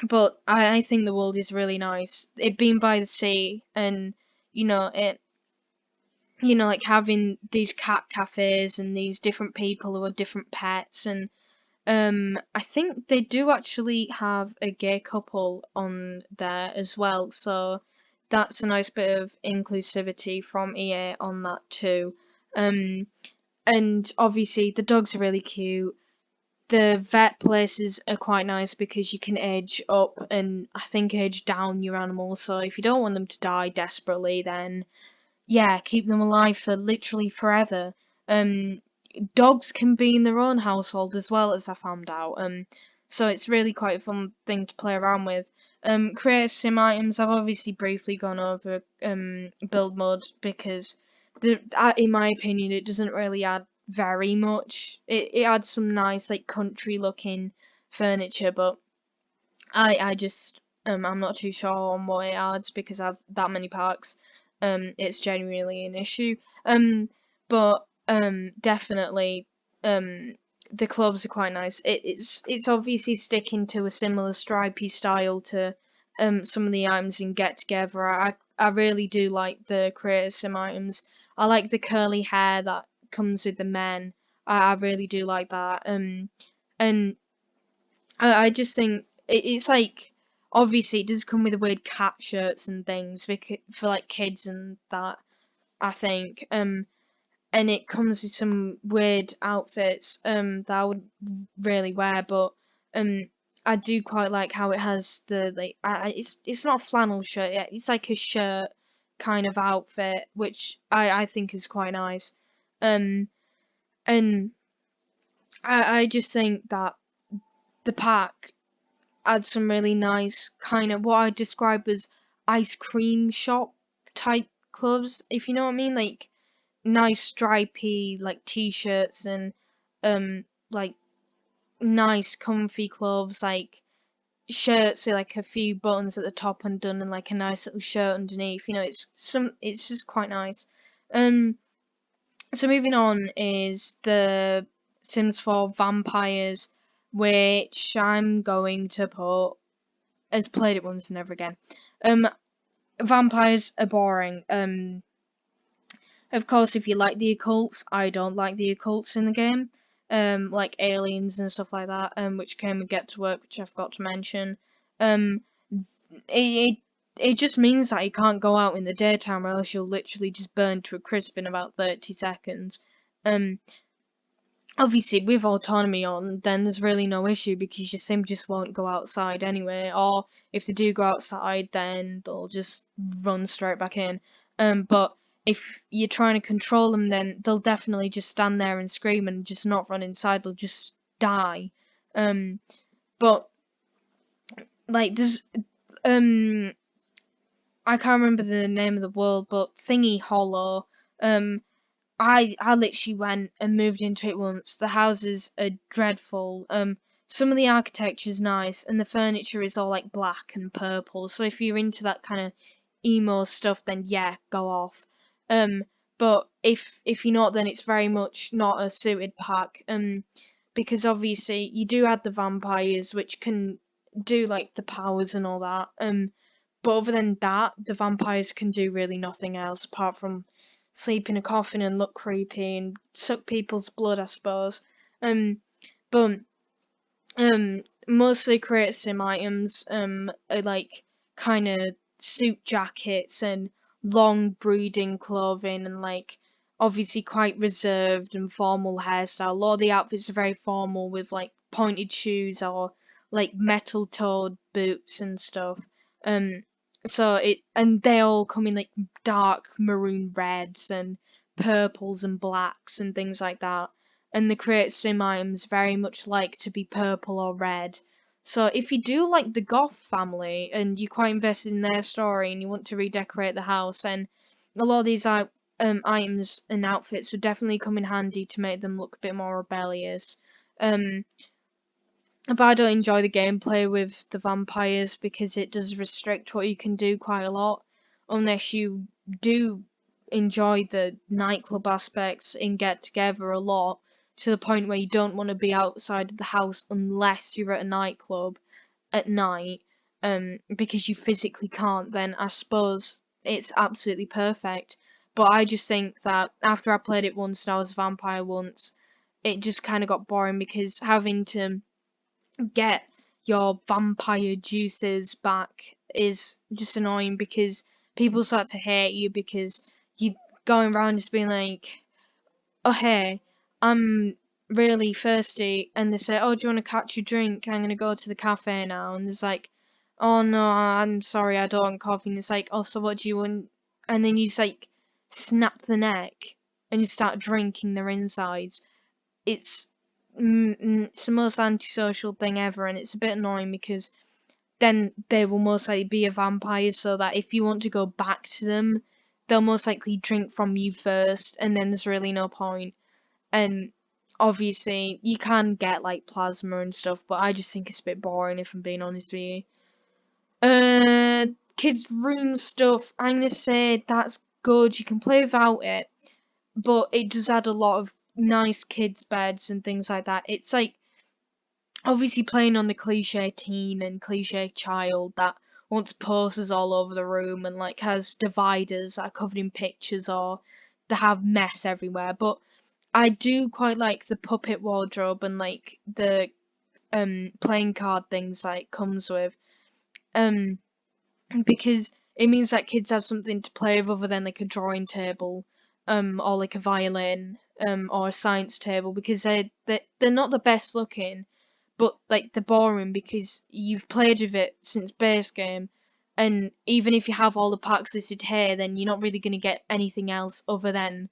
A: But I think the world is really nice. It being by the sea, and it like having these cat cafes and these different people who are different pets, and I think they do actually have a gay couple on there as well, so that's a nice bit of inclusivity from EA on that too. And obviously the dogs are really cute. The vet places are quite nice because you can age up and I think age down your animals, so if you don't want them to die desperately, then yeah, keep them alive for literally forever. Dogs can be in their own household as well, as I found out. So it's really quite a fun thing to play around with. Create sim items. I've obviously briefly gone over build mode, because in my opinion, it doesn't really add very much. It adds some nice like country looking furniture, but I just I'm not too sure on what it adds because I've that many parks. It's genuinely an issue. But definitely the clubs are quite nice. It's obviously sticking to a similar stripy style to some of the items in Get Together. I really do like the creator sim items. I like the curly hair that comes with the men. I really do like that. And I just think it's like obviously it does come with the weird cat shirts and things for like kids and that, I think. and it comes with some weird outfits that I would really wear, but I do quite like how it has the like it's not a flannel shirt yet, it's like a shirt kind of outfit, which I think is quite nice. Um and I just think that the pack adds some really nice kind of what I describe as ice cream shop type clothes, if you know what I mean, like nice stripy like t-shirts and like nice comfy clothes, like shirts with like a few buttons at the top undone and like a nice little shirt underneath. You know, it's just quite nice. Um, so moving on is the Sims 4 Vampires, which I'm going to put as played it once and never again. Vampires are boring. Of course, if you like the occults, I don't like the occults in the game. Like aliens and stuff like that, which came and get to work, which I forgot to mention. Um, it, it it just means that you can't go out in the daytime, or else you'll literally just burn to a crisp in about 30 seconds. Um, Obviously, with autonomy on, then there's really no issue because your sim just won't go outside anyway, or if they do go outside, then they'll just run straight back in. But if you're trying to control them, then they'll definitely just stand there and scream and just not run inside. They'll just die. But like there's um I can't remember the name of the world, but Thingy Hollow. I literally went and moved into it once. The houses are dreadful. Some of the architecture's nice, and the furniture is all like black and purple. So if you're into that kind of emo stuff, then yeah, go off. Um, but if you're not, then it's very much not a suited pack. Because obviously you do have the vampires, which can do like the powers and all that. But other than that, the vampires can do really nothing else apart from sleep in a coffin and look creepy and suck people's blood, I suppose. But mostly create sim items are like kind of suit jackets and long breeding clothing and like obviously quite reserved and formal hairstyle. A lot of the outfits are very formal with like pointed shoes or like metal toed boots and stuff. Um so it and they all come in like dark maroon reds and purples and blacks and things like that, and the create sim items very much like to be purple or red. So if you do like the Goth family and you're quite invested in their story and you want to redecorate the house, then a lot of these items and outfits would definitely come in handy to make them look a bit more rebellious. Um, but I don't enjoy the gameplay with the vampires because it does restrict what you can do quite a lot, unless you do enjoy the nightclub aspects and get together a lot to the point where you don't want to be outside of the house unless you're at a nightclub at night, because you physically can't, then I suppose it's absolutely perfect. But I just think that after I played it once and I was a vampire once, it just kind of got boring because having to get your vampire juices back is just annoying because people start to hate you because you going around just being like, oh hey, I'm really thirsty, and they say, oh, do you want to catch a drink? I'm gonna go to the cafe now, and it's like, oh no, I'm sorry, I don't want coffee. And it's like, oh, so what do you want? And then you just like snap the neck and you start drinking their insides. It's it's the most antisocial thing ever, and it's a bit annoying because then they will most likely be a vampire, so that if you want to go back to them, they'll most likely drink from you first, and then there's really no point. And obviously, you can get like plasma and stuff, but I just think it's a bit boring if I'm being honest with you. Kids' room stuff, I'm gonna say that's good. You can play without it, but it does add a lot of nice kids' beds and things like that. It's like obviously playing on the cliche teen and cliche child that wants posters all over the room and like has dividers that are covered in pictures or they have mess everywhere. But I do quite like the puppet wardrobe and like the playing card things like comes with. Um because it means that kids have something to play with other than like a drawing table. or like a violin, or a science table, because they're not the best looking, but like they're boring because you've played with it since base game, and even if you have all the packs listed here, then you're not really gonna get anything else other than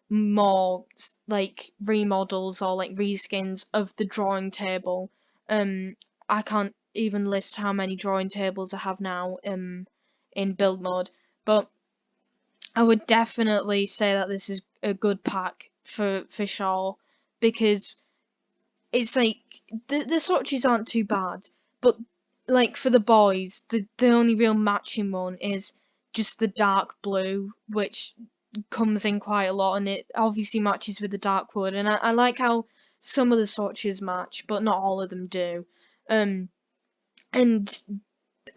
A: more like remodels or like reskins of the drawing table. I can't even list how many drawing tables I have now in build mode, but I would definitely say that this is a good pack for sure, because it's like the swatches aren't too bad, but like for the boys, the only real matching one is just the dark blue, which comes in quite a lot, and it obviously matches with the dark wood. And I like how some of the swatches match, but not all of them do. Um, and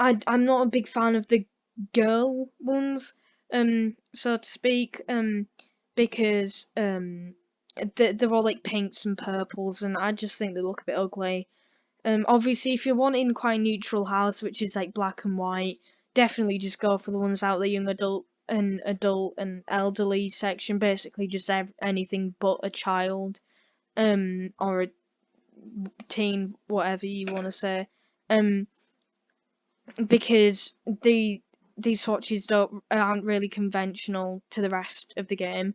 A: I'm not a big fan of the girl ones, so to speak, because they're all like pinks and purples, and I just think they look a bit ugly. Obviously, if you're wanting quite a neutral house, which is like black and white, definitely just go for the ones out the young adult and elderly section. Basically, just anything but a child, or a teen, whatever you want to say. Um, because these swatches aren't really conventional to the rest of the game.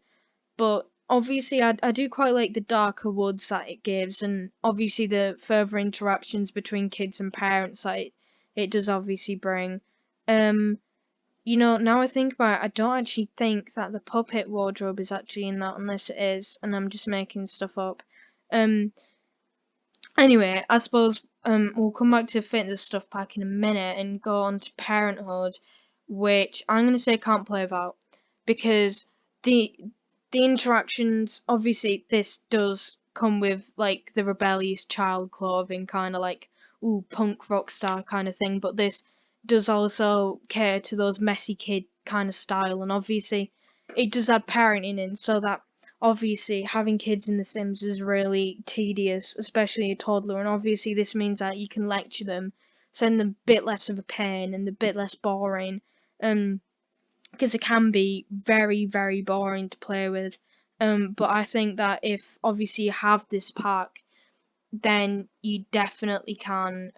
A: But obviously, I do quite like the darker woods that it gives, and obviously the further interactions between kids and parents that it does obviously bring. Um, now I think about it, I don't actually think that the puppet wardrobe is actually in that, unless it is, and I'm just making stuff up. Um, Anyway, I suppose we'll come back to fitness stuff pack in a minute and go on to Parenthood, which I'm gonna say can't play without, because the the interactions, obviously this does come with like the rebellious child clothing, kind of like punk rock star kind of thing, but this does also cater to those messy kid kind of style, and obviously it does add parenting in, so that obviously having kids in The Sims is really tedious, especially a toddler, and obviously this means that you can lecture them, send them a bit less of a pain and a bit less boring, because it can be very, very boring to play with. But I think that if obviously you have this pack, then you definitely can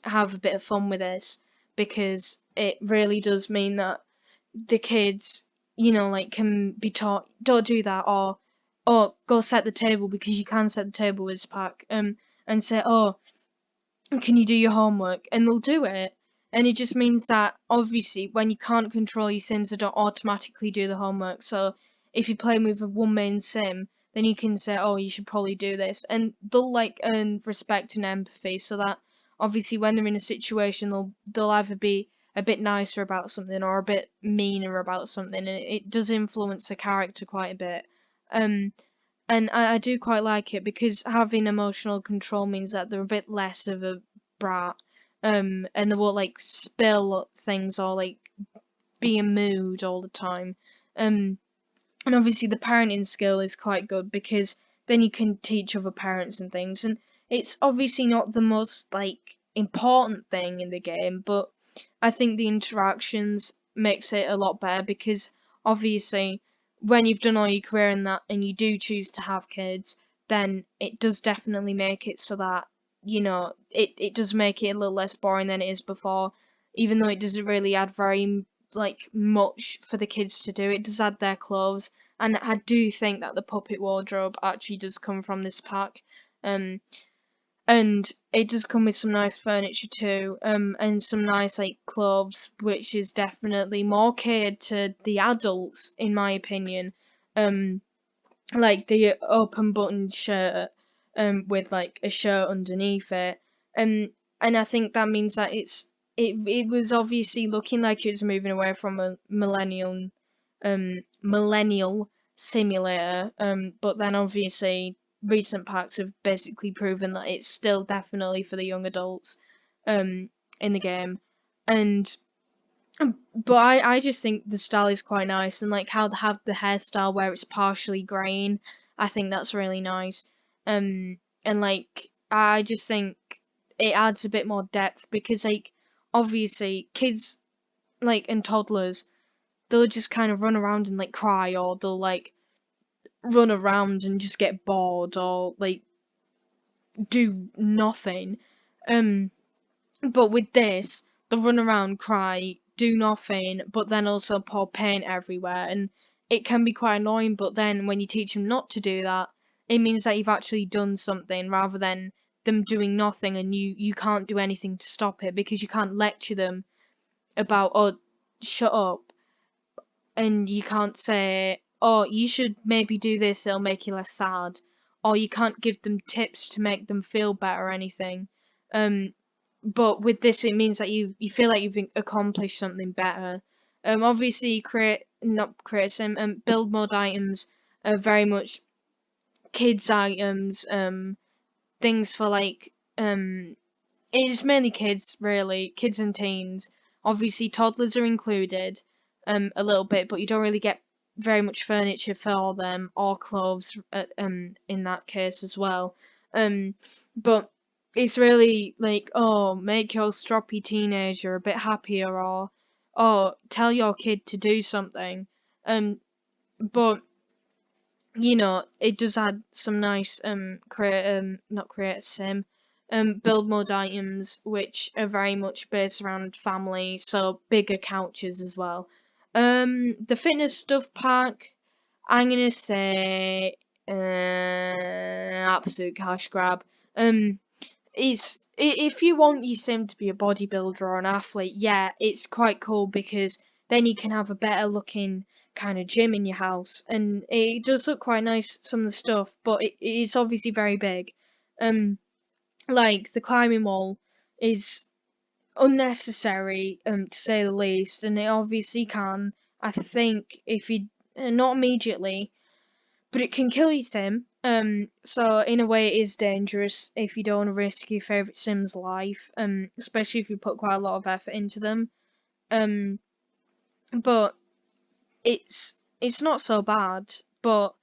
A: have a bit of fun with this, because it really does mean that the kids, like can be taught, don't do that, or go set the table, because you can set the table with this pack, and say, oh, can you do your homework? And they'll do it. And it just means that obviously when you can't control your sims, they don't automatically do the homework. So if you're playing with a one main sim, then you can say, oh, you should probably do this. And they'll like earn respect and empathy, so that obviously when they're in a situation, they'll either be a bit nicer about something or a bit meaner about something. And it does influence the character quite a bit. Um, and I do quite like it, because having emotional control means that they're a bit less of a brat, and they won't like spill things or like be in mood all the time. Um, and obviously the parenting skill is quite good, because then you can teach other parents and things, and it's obviously not the most like important thing in the game, but I think the interactions makes it a lot better, because obviously when you've done all your career in that and you do choose to have kids, then it does definitely make it so that it does make it a little less boring than it is before, even though it doesn't really add very like much for the kids to do. It does add their clothes, and I do think that the puppet wardrobe actually does come from this pack. Um, and it does come with some nice furniture too, and some nice like clothes, which is definitely more catered to the adults, in my opinion. Um, like the open button shirt, with like a shirt underneath it, and I think that means that it was obviously looking like it was moving away from a millennial simulator, but then obviously recent packs have basically proven that it's still definitely for the young adults, in the game, and but I just think the style is quite nice, and like how they have the hairstyle where it's partially graying. I think that's really nice. And like I just think it adds a bit more depth, because like obviously kids like and toddlers, they'll just kind of run around and like cry, or they'll like run around and just get bored, or like do nothing. But with this, they'll run around, cry, do nothing, but then also pour paint everywhere, and it can be quite annoying. But then when you teach them not to do that, it means that you've actually done something, rather than them doing nothing and you can't do anything to stop it, because you can't lecture them about, oh, shut up, and you can't say, oh, you should maybe do this, it'll make you less sad, or you can't give them tips to make them feel better or anything. But with this, it means that you feel like you've accomplished something better. Obviously, not create some build mode items are very much kids items. Things for like it's mainly kids, really, kids and teens. Obviously, toddlers are included, a little bit, but you don't really get very much furniture for them, or clothes, in that case as well. But it's really like, oh, make your stroppy teenager a bit happier, or tell your kid to do something. But you know, it does add some nice not create a sim build mode items, which are very much based around family, so bigger couches as well. The fitness stuff pack, I'm gonna say absolute cash grab. If you want your sim to be a bodybuilder or an athlete, yeah, it's quite cool, because then you can have a better looking kind of gym in your house, and it does look quite nice, some of the stuff, but it's obviously very big. Like the climbing wall is unnecessary, to say the least, and it obviously can, I think, if you not immediately, but it can kill your sim. So in a way, it is dangerous if you don't want to risk your favorite sim's life. Especially if you put quite a lot of effort into them. Um, but it's not so bad, but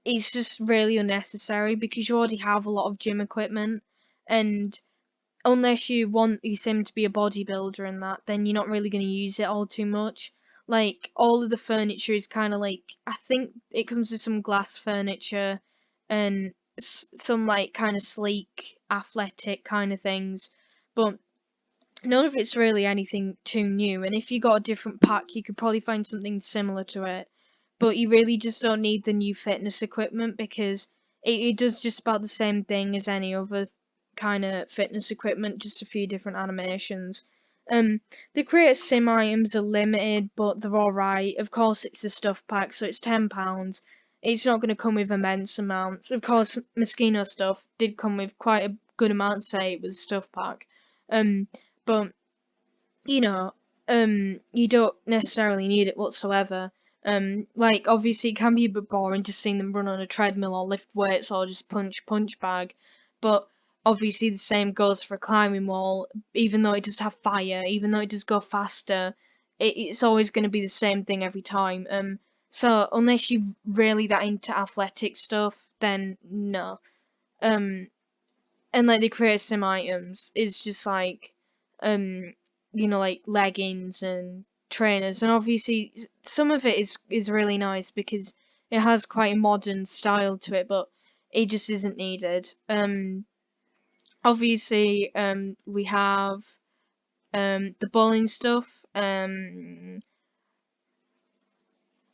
A: it's just really unnecessary, because you already have a lot of gym equipment, and unless you want your sim to be a bodybuilder and that, then you're not really going to use it all too much. Like, all of the furniture is kind of like, I think it comes with some glass furniture and some like kind of sleek, athletic kind of things, but none of it's really anything too new. And if you got a different pack, you could probably find something similar to it, but you really just don't need the new fitness equipment, because it does just about the same thing as any other kind of fitness equipment, just a few different animations. The creator sim items are limited, but they're alright. Of course, it's a stuff pack, so it's £10. It's not going to come with immense amounts. Of course, Moschino stuff did come with quite a good amount, say it was a stuff pack. But you know, you don't necessarily need it whatsoever. Like, obviously it can be a bit boring just seeing them run on a treadmill or lift weights or just punch bag, but obviously the same goes for a climbing wall. Even though it does have fire, even though it does go faster, it's always going to be the same thing every time. So unless you're really that into athletic stuff, then no. Um, and like the create sim items is just like, um like leggings and trainers, and obviously some of it is really nice, because it has quite a modern style to it, but it just isn't needed. Obviously, we have the bowling stuff. I'm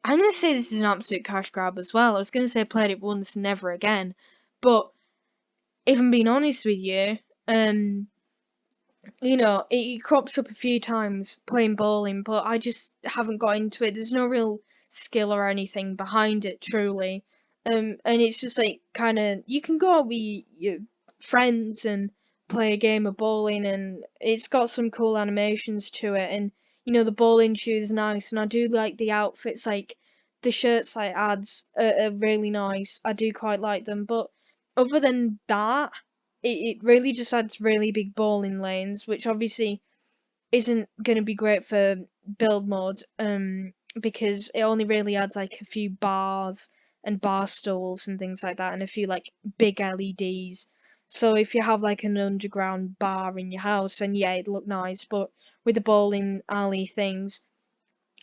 A: gonna say this is an absolute cash grab as well. I was gonna say I played it once, never again, but if I'm being honest with you, it crops up a few times playing bowling, but I just haven't got into it. There's no real skill or anything behind it, truly. And it's just like, kind of, you can go out with your friends and play a game of bowling, and it's got some cool animations to it, and the bowling shoes nice, and I do like the outfits, like the shirts like ads are really nice. I do quite like them, but other than that, it really just adds really big bowling lanes, which obviously isn't going to be great for build mode, because it only really adds like a few bars and bar stools and things like that, and a few like big LEDs. So if you have like an underground bar in your house, then yeah, it'd look nice, but with the bowling alley things,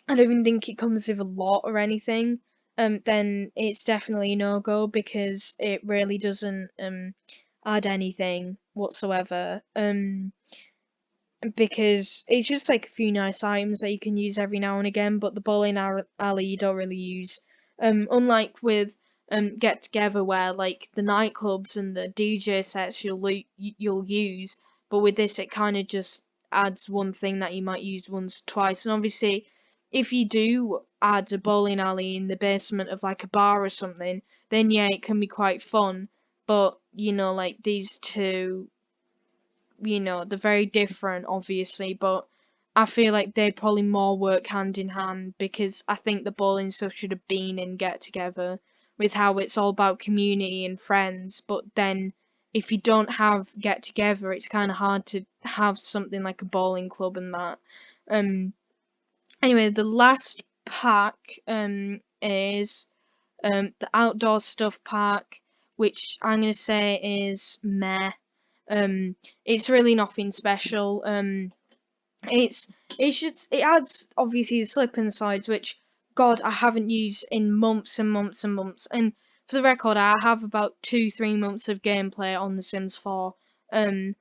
A: I don't even think it comes with a lot or anything, then it's definitely a no-go because it really doesn't add anything whatsoever. Because it's just like a few nice items that you can use every now and again, but the bowling alley you don't really use. Unlike with Get Together where like the nightclubs and the DJ sets you'll use, but with this it kind of just adds one thing that you might use once or twice. And obviously, if you do add a bowling alley in the basement of like a bar or something, then yeah, it can be quite fun. But like these two, they're very different, obviously, but I feel like they'd probably more work hand in hand because I think the bowling stuff should have been in Get Together with how it's all about community and friends, but then if you don't have Get Together, it's kind of hard to have something like a bowling club and that. Um, anyway, the last pack is the outdoor stuff pack, which I'm gonna say is meh. It's really nothing special. It's it adds obviously the slip and sides, which God I haven't used in months and months and months. And for the record, I have about 2-3 months of gameplay on The Sims 4. And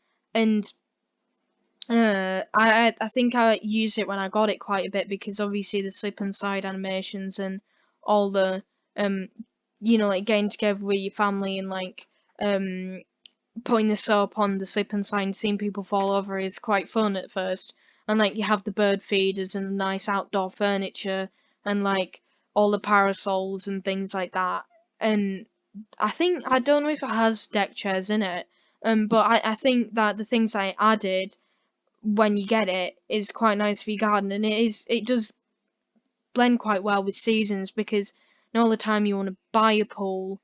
A: I think I used it when I got it quite a bit because obviously the slip and side animations and all the like getting together with your family and like putting the soap on the slip and slide and seeing people fall over is quite fun at first. And like you have the bird feeders and the nice outdoor furniture and like all the parasols and things like that. And I don't know if it has deck chairs in it. But I think that the things I added when you get it is quite nice for your garden, and it does blend quite well with seasons because not all the time you want to buy a pool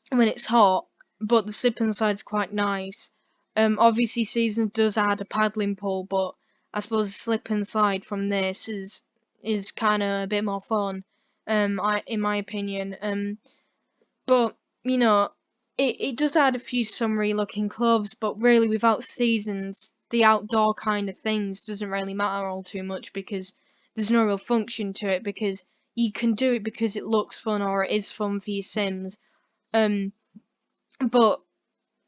A: when it's hot, but the slip and side's quite nice. Obviously season does add a paddling pool, but I suppose the slip and slide from this is kind of a bit more fun. In my opinion. But it does add a few summery looking clubs, but really without seasons, the outdoor kind of things doesn't really matter all too much because there's no real function to it because you can do it because it looks fun or it is fun for your Sims. Um, but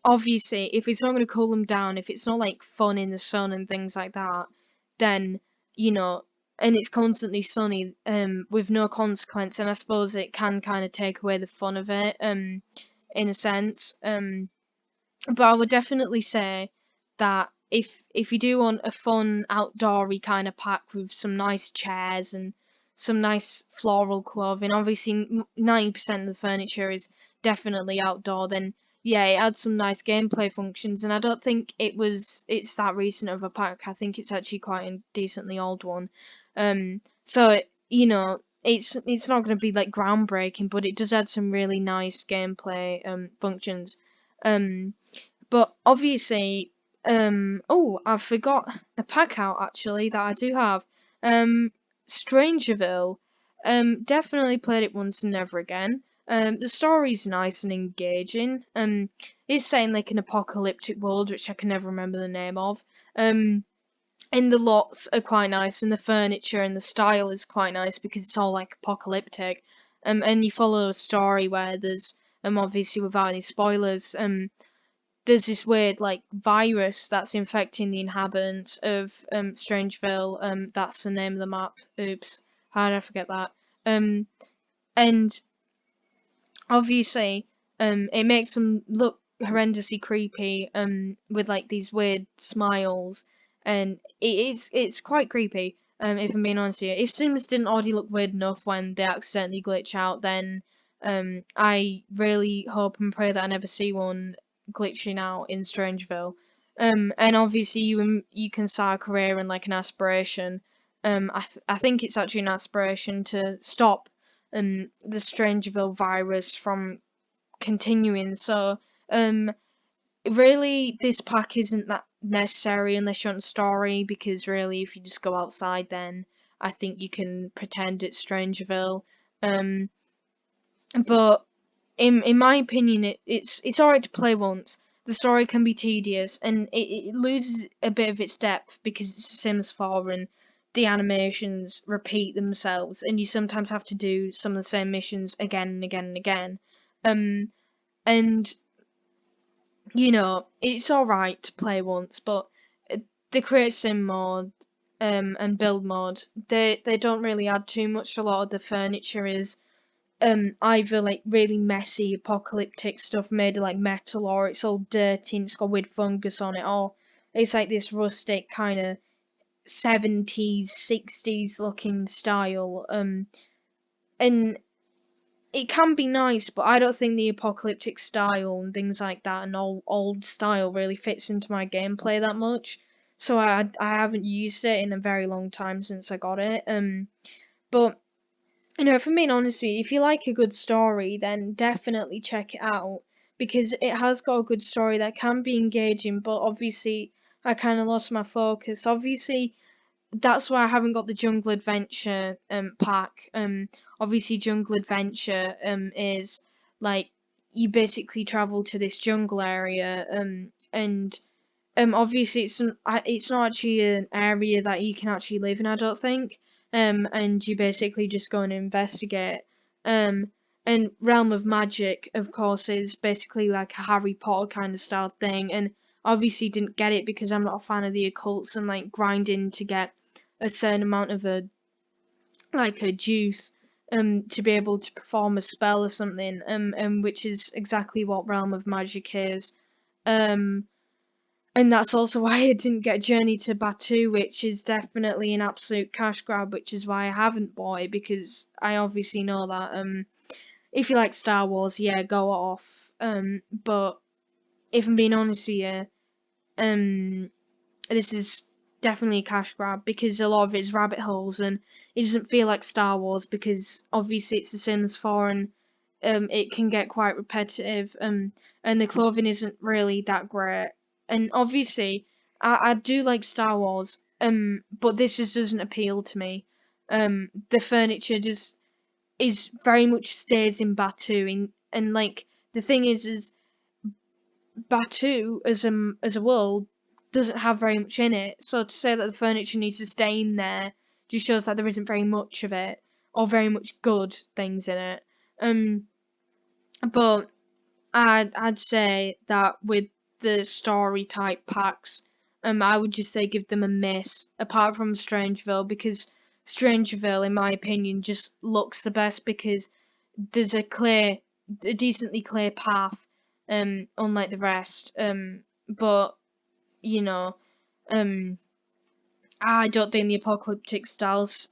A: obviously, if it's not going to cool them down, if it's not like fun in the sun and things like that, then and it's constantly sunny, with no consequence, and I suppose it can kind of take away the fun of it, in a sense. But I would definitely say that if you do want a fun outdoory kind of pack with some nice chairs and some nice floral clothing, obviously 90% of the furniture is definitely outdoor, then yeah, it adds some nice gameplay functions, and I don't think it's that recent of a pack. I think it's actually quite a decently old one. So it's not going to be like groundbreaking, but it does add some really nice gameplay functions. Um, but obviously, oh, I forgot a pack out actually that I do have. Strangerville. Definitely played it once and never again. The story's nice and engaging. It's set in like an apocalyptic world, which I can never remember the name of. And the lots are quite nice, and the furniture and the style is quite nice because it's all like apocalyptic. And you follow a story where there's obviously without any spoilers, there's this weird like virus that's infecting the inhabitants of Strangeville. That's the name of the map. Oops, how did I forget that? And obviously, it makes them look horrendously creepy. With like these weird smiles, and it's quite creepy. If I'm being honest with you, if Sims didn't already look weird enough when they accidentally glitch out, then I really hope and pray that I never see one glitching out in Strangeville. And obviously you can start a career and like an aspiration. I think it's actually an aspiration to stop the Strangerville virus from continuing. So really this pack isn't that necessary unless you want a story, because really if you just go outside, then I think you can pretend it's Strangerville. Um, but in my opinion, it's alright to play once. The story can be tedious and it loses a bit of its depth because it's Sims 4 and the animations repeat themselves, and you sometimes have to do some of the same missions again and again and again. And you know, it's alright to play once, but the create sim mode and build mode, they don't really add too much. A lot of the furniture is either like really messy apocalyptic stuff made of like metal, or it's all dirty and it's got weird fungus on it, or it's like this rustic kind of 70s 60s looking style, and it can be nice, but I don't think the apocalyptic style and things like that and old style really fits into my gameplay that much. So I haven't used it in a very long time since I got it. But you know, if I'm being honest with you, if you like a good story, then definitely check it out, because it has got a good story that can be engaging. But obviously, I kind of lost my focus. Obviously, that's why I haven't got the Jungle Adventure pack. Obviously Jungle Adventure is like you basically travel to this jungle area, and obviously it's not actually an area that you can actually live in, I don't think. And you basically just go and investigate. Um and Realm of Magic, of course, is basically like a Harry Potter kind of style thing, and obviously didn't get it because I'm not a fan of the occults and like grinding to get a certain amount of a juice to be able to perform a spell or something, which is exactly what Realm of Magic is. um and that's also why I didn't get Journey to Batuu, which is definitely an absolute cash grab, which is why I haven't bought it, because I obviously know that if you like Star Wars, yeah, go off. But if I'm being honest with you, this is definitely a cash grab, because a lot of it's rabbit holes and it doesn't feel like Star Wars, because obviously it's The Sims 4 and it can get quite repetitive, and the clothing isn't really that great. And obviously, I do like Star Wars, but this just doesn't appeal to me. The furniture just is very much stays in Batuu, and like the thing is Batuu as a world doesn't have very much in it. So to say that the furniture needs to stay in there just shows that there isn't very much of it, or very much good things in it. But I'd say that with the story type packs, I would just say give them a miss. Apart from Strangeville, because Strangerville, in my opinion, just looks the best because there's a decently clear path, unlike the rest. But you know, um, I don't think the apocalyptic styles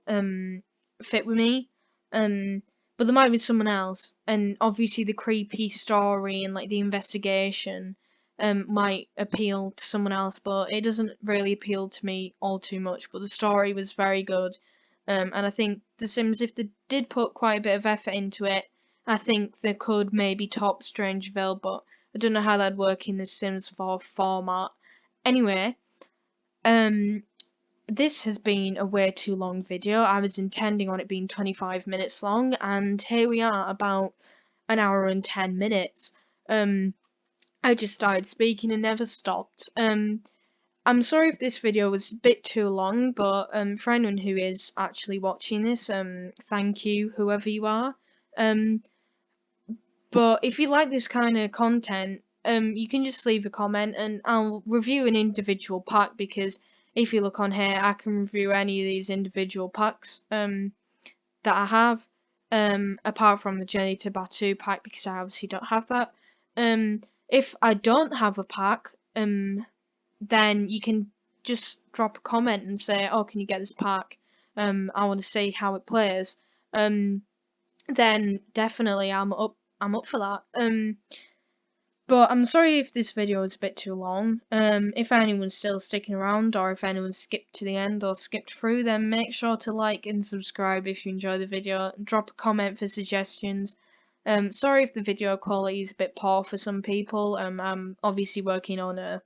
A: fit with me. But there might be someone else, and obviously the creepy story and like the investigation might appeal to someone else, but it doesn't really appeal to me all too much. But the story was very good, and I think The Sims, if they did put quite a bit of effort into it, I think they could maybe top Strangeville, but I don't know how that'd work in the Sims 4 format. Anyway, um, this has been a way too long video. I was intending on it being 25 minutes long, and here we are, about an hour and 10 minutes. I just started speaking and never stopped. I'm sorry if this video was a bit too long, but for anyone who is actually watching this, thank you, whoever you are. But if you like this kind of content, you can just leave a comment and I'll review an individual pack, because if you look on here, I can review any of these individual packs that I have, apart from the Journey to Batuu pack, because I obviously don't have that. If I don't have a pack, then you can just drop a comment and say, oh, can you get this pack? I want to see how it plays. Then definitely I'm up for that. But I'm sorry if this video is a bit too long. If anyone's still sticking around, or if anyone skipped to the end or skipped through, then make sure to like and subscribe if you enjoy the video. Drop a comment for suggestions. Sorry if the video quality is a bit poor for some people. I'm obviously working on a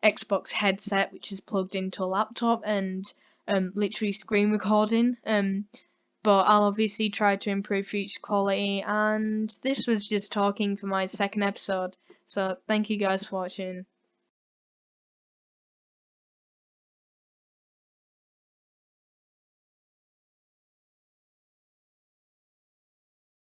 A: Xbox headset which is plugged into a laptop and literally screen recording. But I'll obviously try to improve future quality, and this was just talking for my second episode. So thank you guys for watching.